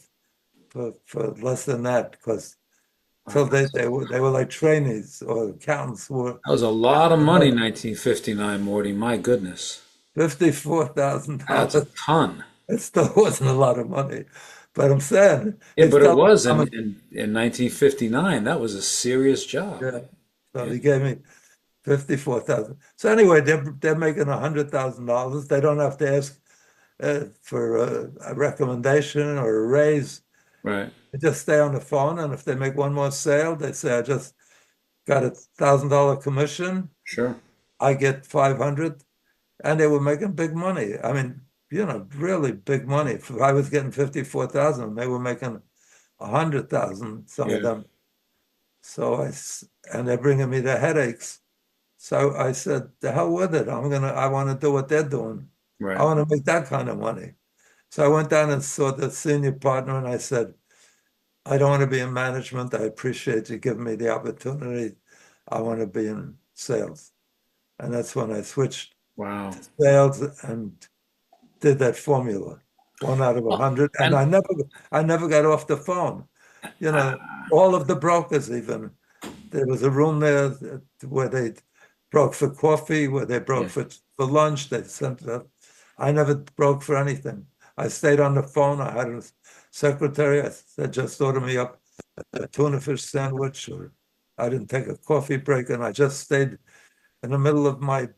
for less than that because Wow. till they were like trainees or accountants who were That was a lot of money, 1959, Morty. My goodness. That's a $54,000. ton. It still wasn't a lot of money, but I'm saying Yeah, he's but it telling me was how in, much. in 1959. That was a serious job. Yeah. So Yeah. he gave me 54,000. So anyway, they're making $100,000. They don't have to ask for a recommendation or a raise. Right. They just stay on the phone, and if they make one more sale, they say, "I just got $1,000 commission. Sure. I get 500." And they were making big money. I mean, really big money. If I was getting 54,000, they were making 100,000, some of Yeah. them. So and they're bringing me the headaches. So I said, the hell with it. I want to do what they're doing. I Right. want to make that kind of money. So I went down and saw the senior partner and I said, I don't want to be in management. I appreciate you giving me the opportunity. I want to be in sales. And that's when I switched Wow. to sales and did that formula, 1 out of Well, 100. And and I never got off the phone. all of the brokers even. There was a room there where they broke for coffee, where they broke Yeah. for lunch. They sent up. I never broke for anything. I stayed on the phone. I had a secretary. I said, just order me up a tuna fish sandwich, or I didn't take a coffee break, and I just stayed in the middle of my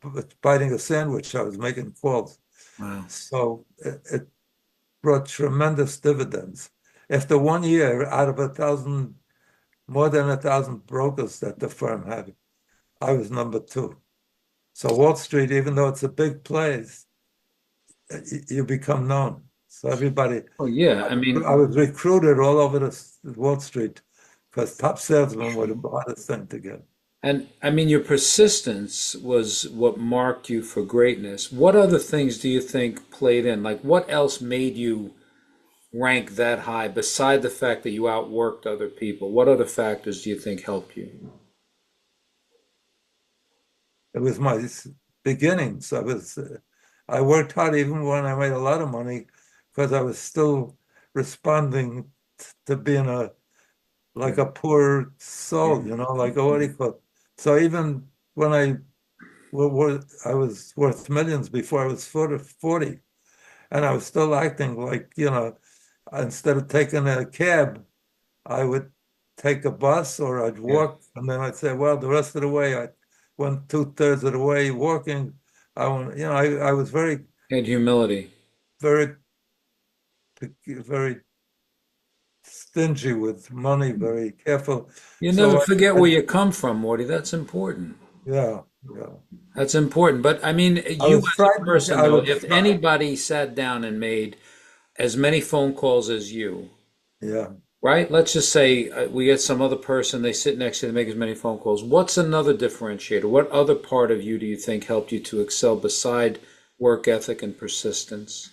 biting a sandwich. I was making calls. Wow. So it brought tremendous dividends. After 1 year, out of 1,000, more than 1,000 brokers that the firm had, I was number two. So Wall Street, even though it's a big place, you become known. So everybody, Oh, yeah. I, I mean, I was recruited all over Wall Street because top salesmen were the hardest thing to get. and I mean, your persistence was what marked you for greatness. What other things do you think played in? Like, what else made you rank that high beside the fact that you outworked other people? What other factors do you think helped you? It was my beginnings. I worked hard even when I made a lot of money because I was still responding to being like Yeah. a poor Yeah. soul, like what do you call it? So even when I was worth millions before I was 40, and I was still acting like, instead of taking a cab, I would take a bus or I'd Yeah. walk, and then I'd say, well, the rest of the way, I went 2/3 of the way walking. I was very, And humility. very, very stingy with money, very careful. You never So forget where you come from, Morty. That's important. yeah, yeah. That's important. But I mean, I you was as a frightened. person, I though, was, if anybody sat down and made as many phone calls as you, yeah. right? Let's just say we get some other person, they sit next to you and make as many phone calls. What's another differentiator? What other part of you do you think helped you to excel beside work ethic and persistence?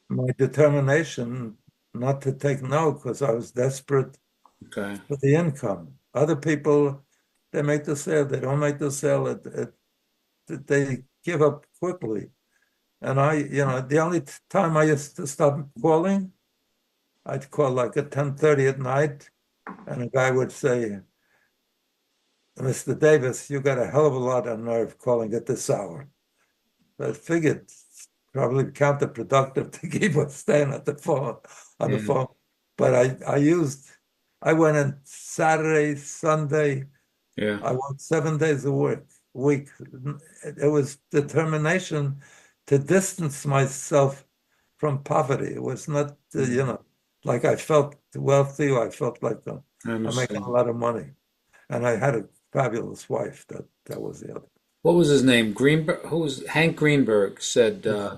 My determination not to take no because I was desperate Okay. for the income. Other people, they make the sale. They don't make the sale. They give up quickly. And the only time I used to stop calling, I'd call like at 10:30 at night, and a guy would say, Mr. Davis, you got a hell of a lot of nerve calling at this hour. I figured it's probably counterproductive to keep on staying at the phone on the Yeah. phone. But I went in Saturday, Sunday. Yeah. I worked 7 days a week. It was determination to distance myself from poverty. It was not, Mm. like I felt wealthy or I felt like I I'm making a understand. lot of money. And I had a fabulous wife. That was the other. What was his name? Greenberg. Who was Hank Greenberg said? Yeah,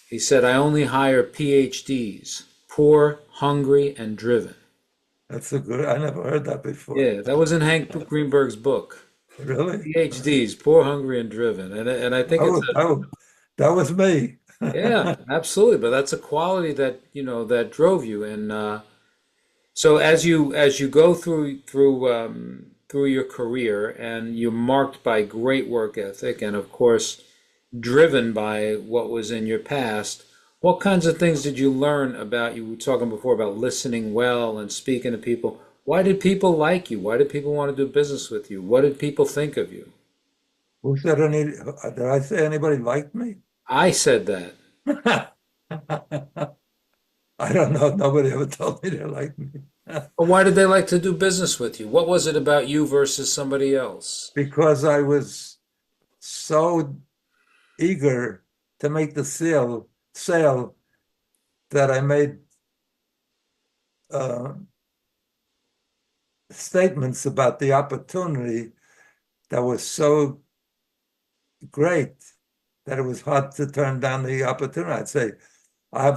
He said, "I only hire PhDs, poor, hungry, and driven." I never heard that before. Yeah, that was in Hank Greenberg's book. Really? PhDs, poor, hungry, and driven, and I think That it's was, that was, that was me. yeah, absolutely. But that's a quality that that drove you. And so as you go through your career, and you're marked by great work ethic, and of course driven by what was in your past. What kinds of things did you learn about, you were talking before about listening well and speaking to people? Why did people like you? Why did people want to do business with you? What did people think of you? Who said did I say anybody liked me? I said that. I don't know. Nobody ever told me they liked me. But why did they like to do business with you? What was it about you versus somebody else? Because I was so eager to make the sale that I made uh, statements about the opportunity that was so great that it was hard to turn down the opportunity. I'd say, I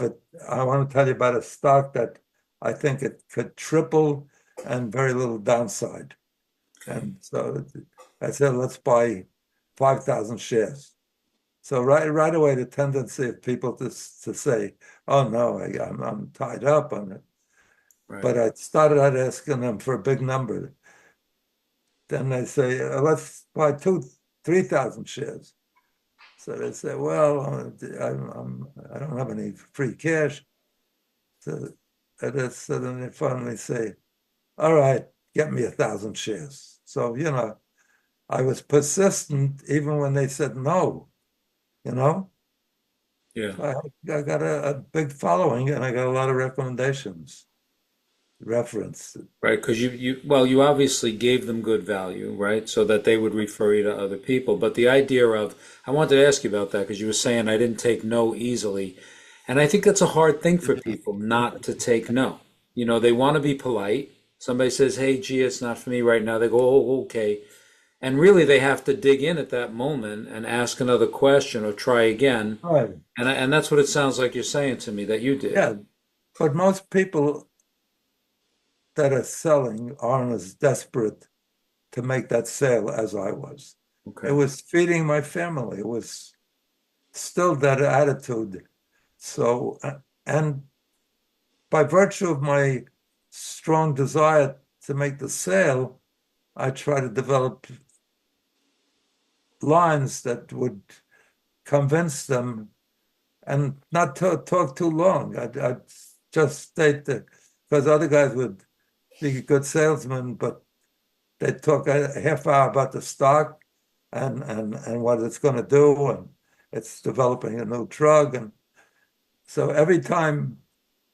want to tell you about a stock that I think it could triple and very little downside. And so I said, let's buy 5,000 shares. So right away, the tendency of people to say, oh no, I'm tied up on it. Right. But I started out asking them for a big number. Then they say, let's buy 3,000 shares. So they say, well, I don't have any free cash. So So then they finally say, all right, get me 1,000 shares. So, I was persistent even when they said no, you know. Yeah. So I got a big following and I got a lot of recommendations, reference. Right, because well, you obviously gave them good value, right? So that they would refer you to other people. But the idea of, I wanted to ask you about that because you were saying I didn't take no easily. And I think that's a hard thing for people not to take no. They want to be polite. Somebody says, hey, gee, it's not for me right now. They go, oh, okay. And really, they have to dig in at that moment and ask another question or try again. Right. And that's what it sounds like you're saying to me that you did. Yeah. But most people that are selling aren't as desperate to make that sale as I was. It Okay. was feeding my family. It was still that attitude. So, and by virtue of my strong desire to make the sale, I try to develop lines that would convince them and not talk too long. I'd just state that because other guys would be good salesmen, but they'd talk a half hour about the stock and what it's going to do, and it's developing a new drug. And so every time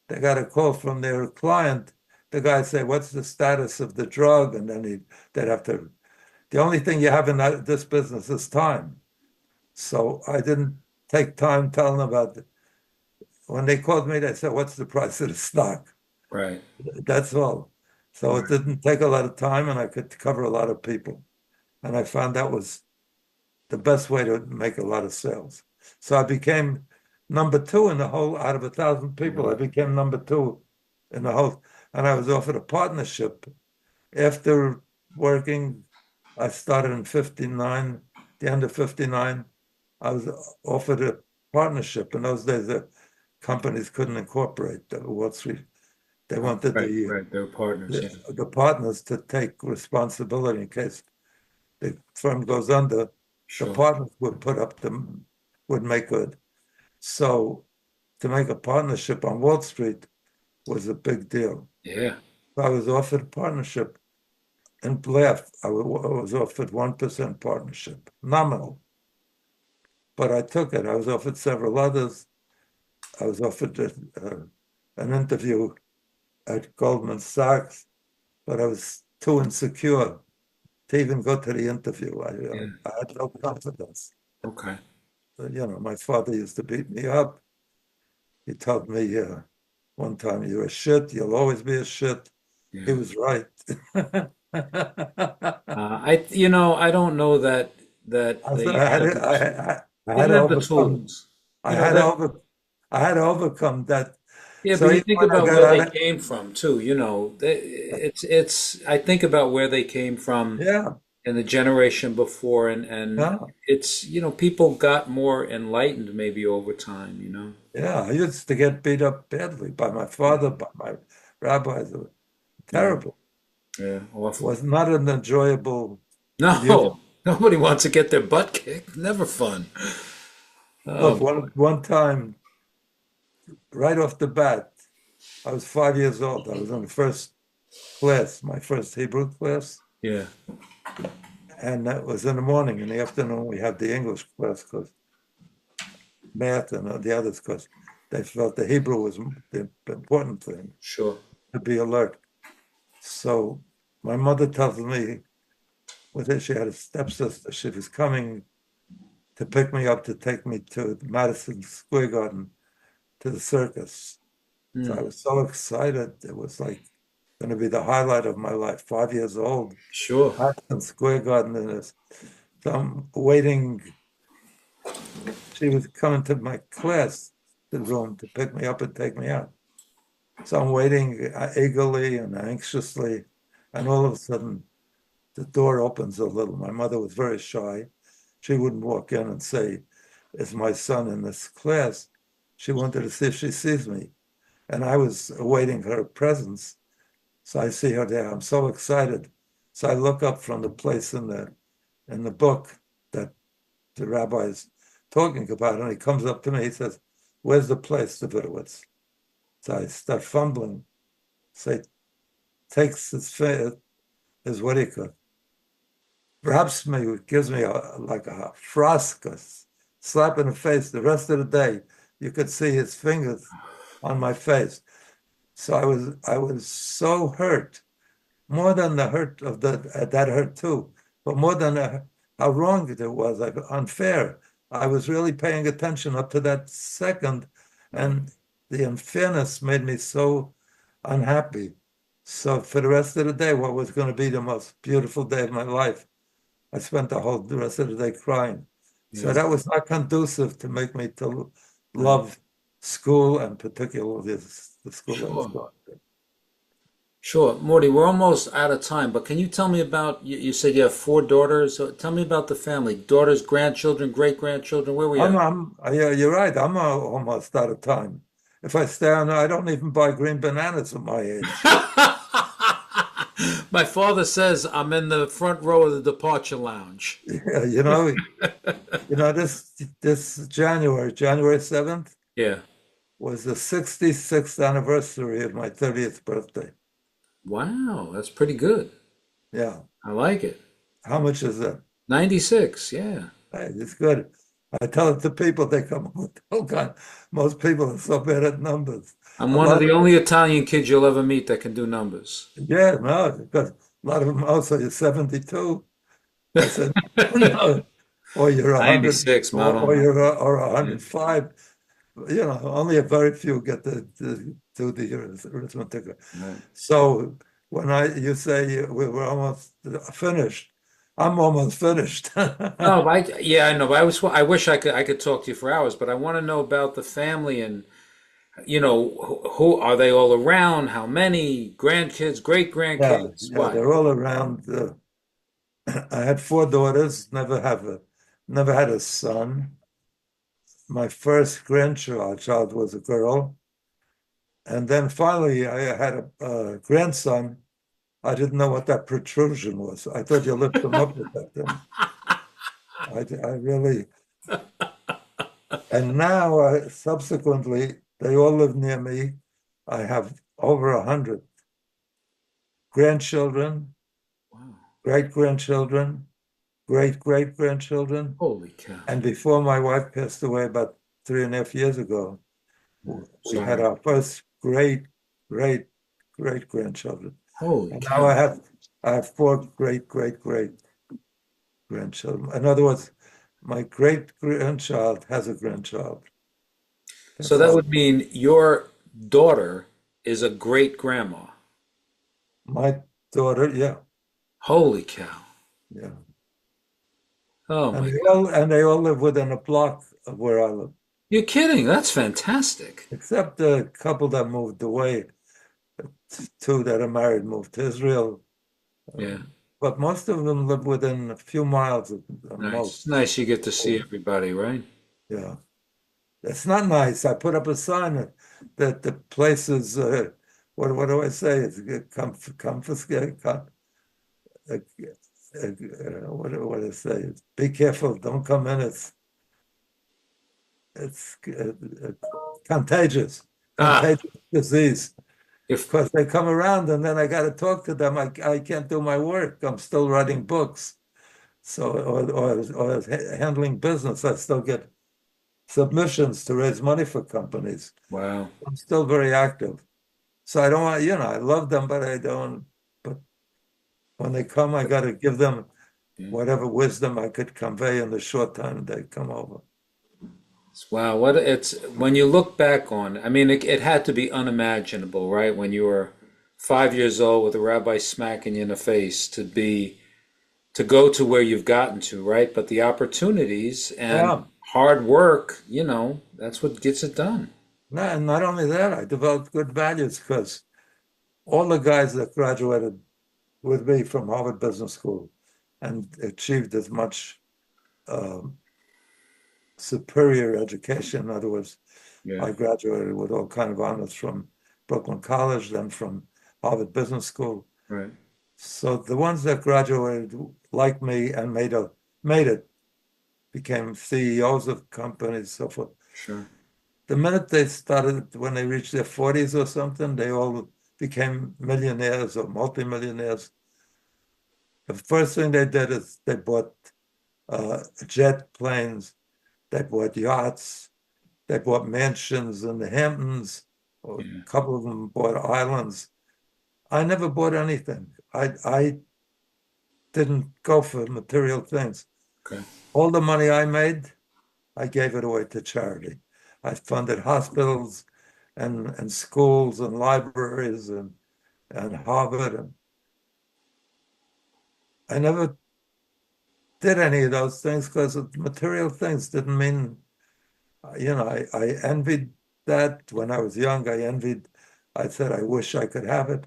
they got a call from their client, the guy say, "What's the status of the drug?" And then they'd have to. The only thing you have in this business is time. So I didn't take time telling them about it. When they called me, they said, "What's the price of the stock?" Right. That's all. So it Right. didn't take a lot of time, and I could cover a lot of people. And I found that was the best way to make a lot of sales. So I became number two in the whole, out of 1,000 people, I became number two in the whole, and I was offered a partnership. After working, I started in 59, the end of 59, I was offered a partnership. In those days, the companies couldn't incorporate the Wall Street. They wanted Right. Right. They're partners. Yeah. the partners to take responsibility in case the firm goes under, the Sure. partners would put up would make good. So to make a partnership on Wall Street was a big deal. Yeah. I was offered a partnership in Blair. I was offered 1% partnership, nominal, but I took it. I was offered several others. I was offered an interview at Goldman Sachs, but I was too insecure to even go to the interview. Yeah. I had no confidence. Okay. My father used to beat me up. He told me one time, "You're a shit. You'll always be a shit." He Yeah. was right. I don't know that I they said, I had had to, the tool. I They had didn't to have the overcome. tools. I You know had to that. over. I had to overcome that. Yeah, So but you even think when I about got where out they of, came from too. It's. I think about where they came from yeah, in the generation before, and yeah, it's people got more enlightened maybe over time. yeah. I used to get beat up badly by my Yeah. father, by my rabbis. It was Yeah. terrible. Yeah. It Awful. was not an enjoyable unit. No, nobody wants to get their butt kicked. Never fun. Look, Oh, one time, right off the bat, I was 5 years old. I was in the first class, my first Hebrew class, yeah. and that was in the morning. In the afternoon, we had the English class because math and the others because they felt the Hebrew was the important thing Sure. to be alert. So my mother tells me with her, she had a stepsister. She was coming to pick me up to take me to Madison Square Garden to the circus. So I Hmm. was so excited. It was like going to be the highlight of my life. 5 years old, Sure. Madison Square Garden in this. So I'm waiting. She was coming to my class, the room, to pick me up and take me out. So I'm waiting eagerly and anxiously, and all of a sudden the door opens a little. My mother was very shy. She wouldn't walk in and say, "Is my son in this class?" She wanted to see if she sees me. And I was awaiting her presence. So I see her there. I'm so excited. So I look up from the place in the book that the rabbi is talking about, and he comes up to me. He says, "Where's the place, Davidowitz?" So I start fumbling. So he takes his what do you call it, wraps me, gives me like a frost, a slap in the face. The rest of the day, you could see his fingers on my face. So I was so hurt, more than the hurt of that hurt too, but more than how wrong it was, like unfair. I was really paying attention up to that second, Right. and the unfairness made me so unhappy. So for the rest of the day, what was going to be the most beautiful day of my life, I spent the rest of the day crying. So Yeah. that was not conducive to make me to Right. love school, and particularly the school I was Sure. going to. Sure. Morty, we're almost out of time, but can you tell me about, you said you have four daughters. So tell me about the family. Daughters, grandchildren, great grandchildren. Where we at? Yeah, you're right. I'm almost out of time. If I stay on, I don't even buy green bananas at my age. My father says I'm in the front row of the departure lounge. Yeah, this January 7th, Yeah. was the 66th anniversary of my 30th birthday. Wow, that's pretty good. Yeah. I like it. How much is that? 96, yeah. Hey, it's good. I tell it to people, they come up with all kind. Most people are so bad at numbers. I'm A one of lot the of only Italian kids you'll ever meet that can do numbers. Yeah, no, because a lot of them also you're 72. I said, no, or you're 100, 96, or Madonna. you're or Yeah. 105. Only a very few get to do the arithmetic. Right. So when you say we were almost finished, I'm almost finished. No, yeah, I know. But I wish I could talk to you for hours, but I want to know about the family and who are they all around? How many grandkids, great Yeah, grandkids? yeah, What? they're all around. I had four daughters, never had a son. My first grandchild was a girl. And then finally, I had a grandson. I didn't know what that protrusion was. I thought you lift them up with that thing. I really, and now subsequently, they all live near me. I have over 100 grandchildren, Wow. great grandchildren, great great grandchildren. Holy cow. And before my wife passed away about 3.5 years ago, we had Sorry. our first great great great grandchildren. Holy And now cow. I have four great great great grandchildren. In other words, my great grandchild has a grandchild. So That's that how would mean your daughter is a great grandma. my daughter, yeah, Holy cow. yeah. Oh And my they God. all live within a block of where I live, You're kidding. That's fantastic. except a couple that moved away, two that are married moved to Israel. Yeah. But most of them live within a few miles of the Nice. most. Nice you get to see everybody, right? Yeah. It's not nice. I put up a sign that the place is, what do I say? It's confiscated. What do I say? Be careful. Don't come in. It's contagious, Ah, contagious disease. if Because they come around and then I got to talk to them. I can't do my work. I'm still writing books. So, or handling business. I still get submissions to raise money for companies. wow. I'm still very active. So I don't want, I love them, but I don't. But when they come, I got to give them Yeah. whatever wisdom I could convey in the short time they come over. Wow, what it's when you look back on, I mean, it had to be unimaginable, right? When you were 5 years old with a rabbi smacking you in the face to go to where you've gotten to, right? But the opportunities and Yeah. hard work, that's what gets it done. And not only that, I developed good values because all the guys that graduated with me from Harvard Business School and achieved as much um, superior education. In other words, Yeah, I graduated with all kind of honors from Brooklyn College, then from Harvard Business School. right. So the ones that graduated like me and made it, became CEOs of companies, so forth. Sure. The minute they started, when they reached their 40s or something, they all became millionaires or multimillionaires, the first thing they did is they bought jet planes, they bought yachts, they bought mansions in the Hamptons, or a Yeah. couple of them bought islands. I never bought anything. I didn't go for material things. Okay. All the money I made, I gave it away to charity. I funded hospitals and schools and libraries and Harvard. And I never did any of those things because material things didn't mean, I envied that when I was young. I said, I wish I could have it.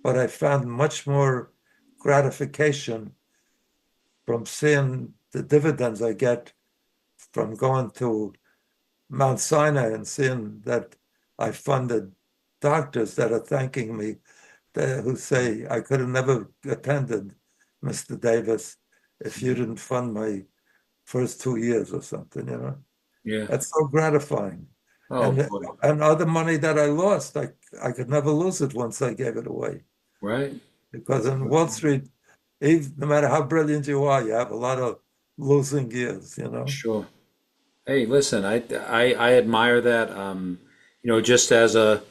But I found much more gratification from seeing the dividends I get from going to Mount Sinai and seeing that I funded doctors that are thanking me, who say, I could have never attended, Mr. Davis, if you didn't fund my first 2 years or something. Yeah. That's so gratifying. Oh And boy. and other money that I lost, I could never lose it once I gave it away. Right. Because in Wall Street, even, no matter how brilliant you are, you have a lot of losing years. Sure. Hey, listen, I admire that. Just as a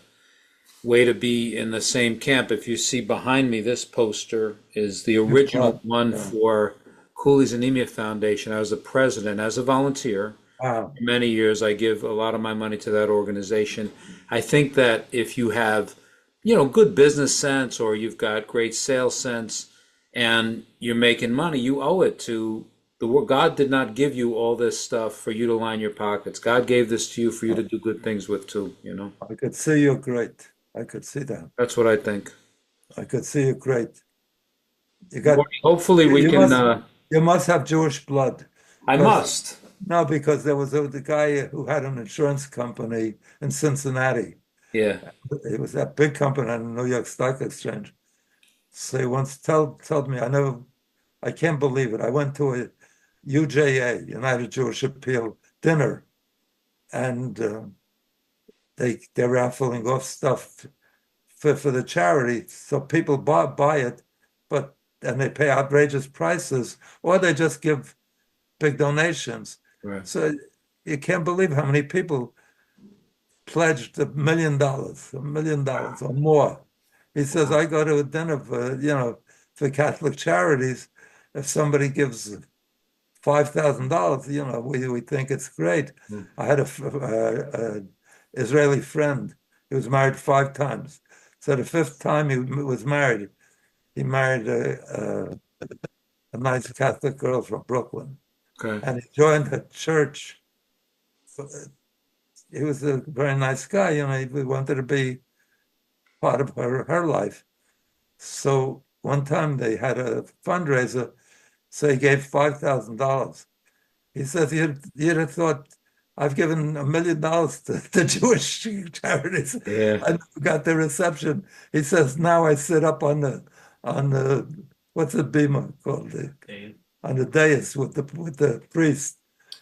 way to be in the same camp. If you see behind me, this poster is the original one Yeah. for Cooley's Anemia Foundation. I was the president as a volunteer. Wow. For many years, I give a lot of my money to that organization. I think that if you have, good business sense or you've got great sales sense and you're making money, you owe it to the world. God did not give you all this stuff for you to line your pockets. God gave this to you for you to do good things with too. I could see you're great. I could see that. That's what I think. I could see you're great. You got Hopefully we you can, must have Jewish blood. I Because must. no, because there was the guy who had an insurance company in Cincinnati. Yeah. It was that big company on the New York Stock Exchange. So he once told me, I can't believe it. I went to a UJA, United Jewish Appeal dinner, and they're raffling off stuff for the charity, so people buy it, and they pay outrageous prices, or they just give big donations. Right. So you can't believe how many people pledged $1 million or more. He says, I go to a dinner for Catholic charities. If somebody gives $5,000, we think it's great. Mm. I had a Israeli friend. He was married 5 times. So the fifth time he was married, he married a nice Catholic girl from Brooklyn. Okay. And he joined a church. He was a very nice guy. He wanted to be part of her life. So one time they had a fundraiser, so he gave $5,000. He says, you'd have thought I've given $1 million to Jewish charities. Yeah. I never got the reception. He says, now I sit up on the what's the bima called? On the dais with the priest,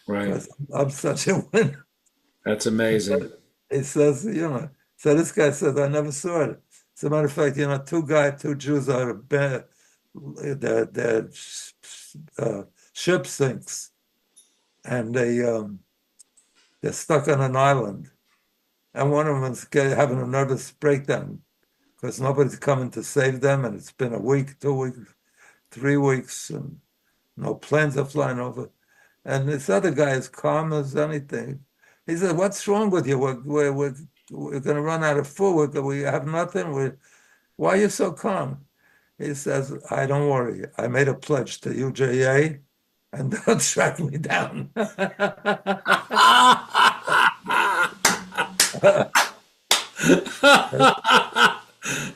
Right. because I'm such a winner. That's amazing. He says, so this guy says, I never saw it. As a matter of fact, two Jews are their ship sinks, and they're stuck on an island, and one of them's having a nervous breakdown because nobody's coming to save them, and it's been a week, 2 weeks, 3 weeks, and no planes are flying over. And this other guy is calm as anything. He said, "What's wrong with you? We're going to run out of food. We have nothing. Why are you so calm?" He says, "I don't worry. I made a pledge to UJA, and they'll track me down."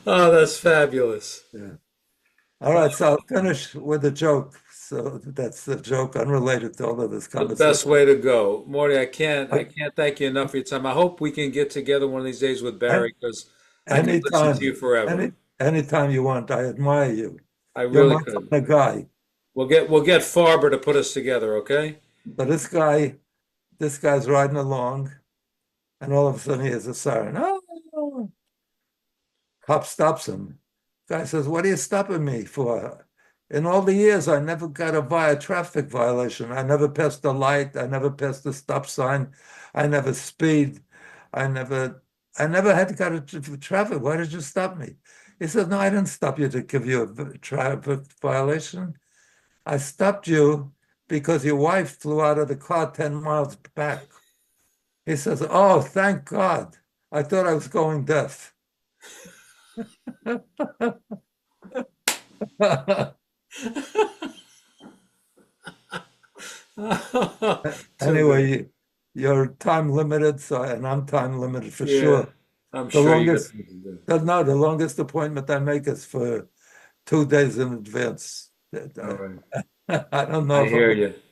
Oh, that's fabulous. Yeah. All right, so I'll finish with a joke. So that's the joke unrelated to all of this The conversation. best way to go. Morty, I can't thank you enough for your time. I hope we can get together one of these days with Barry because I could listen to you forever. Anytime you want. I admire you. I You're really my could. kind of guy. We'll get Farber to put us together, okay? But this guy's riding along, and all of a sudden he hears a siren. Oh, Cop stops him. Guy says, "What are you stopping me for? In all the years, I never got a traffic violation. I never passed a light. I never passed a stop sign. I never speed. I never, I never had to got a traffic. Why did you stop me?" He said, "No, I didn't stop you to give you a traffic violation. I stopped you because your wife flew out of the car 10 miles back." He says, "Oh, thank God. I thought I was going deaf." Anyway, you're time limited, and I'm time limited for Yeah, sure. I'm The sure you longest, got. no, the longest appointment I make is for 2 days in advance. All right. I don't know I if I'm hear going to you.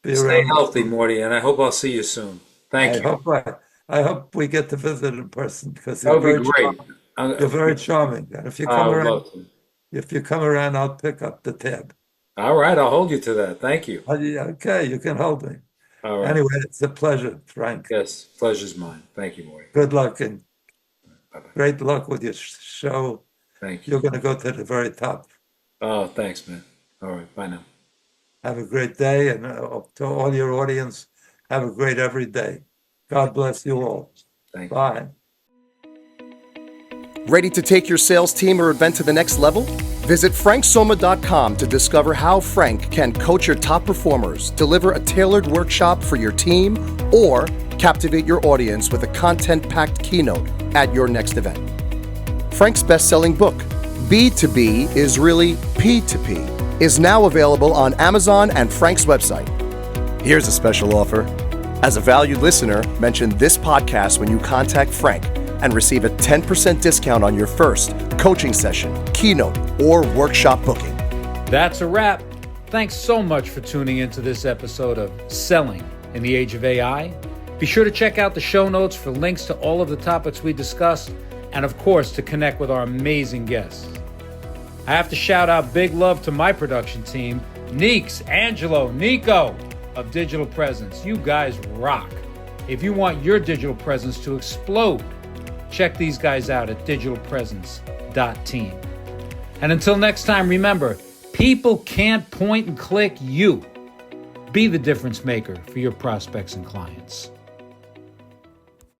be Stay around. healthy, Morty, and I hope I'll see you soon. Thank I you. hope I, I hope we get to visit in person because That you're would be very great. charming. You're very charming. And I would love to. if you come around, I'll pick up the tab. All right, I'll hold you to that. Thank you. Okay, you can hold me. All right. Anyway, it's a pleasure, Frank. Yes, pleasure's mine. Thank you, Morty. Good luck and Bye-bye. great luck with your show. Thank You're you. going to go to the very top. Oh, thanks, man. All right, bye now. Have a great day, and to all your audience, have a great every day. God bless you all. Thank you. Bye. Ready to take your sales team or event to the next level? Visit franksomma.com to discover how Frank can coach your top performers, deliver a tailored workshop for your team, or captivate your audience with a content-packed keynote at your next event. Frank's best-selling book, B2B is really P2P, is now available on Amazon and Frank's website. Here's a special offer. As a valued listener, mention this podcast when you contact Frank and receive a 10% discount on your first coaching session, keynote, or workshop booking. That's a wrap. Thanks so much for tuning into this episode of Selling in the Age of AI. Be sure to check out the show notes for links to all of the topics we discussed, and of course, to connect with our amazing guests. I have to shout out big love to my production team, Neeks, Angelo, Nico of Digital Presence. You guys rock. If you want your digital presence to explode, check these guys out at digitalpresence.team. And until next time, remember, people can't point and click you. Be the difference maker for your prospects and clients.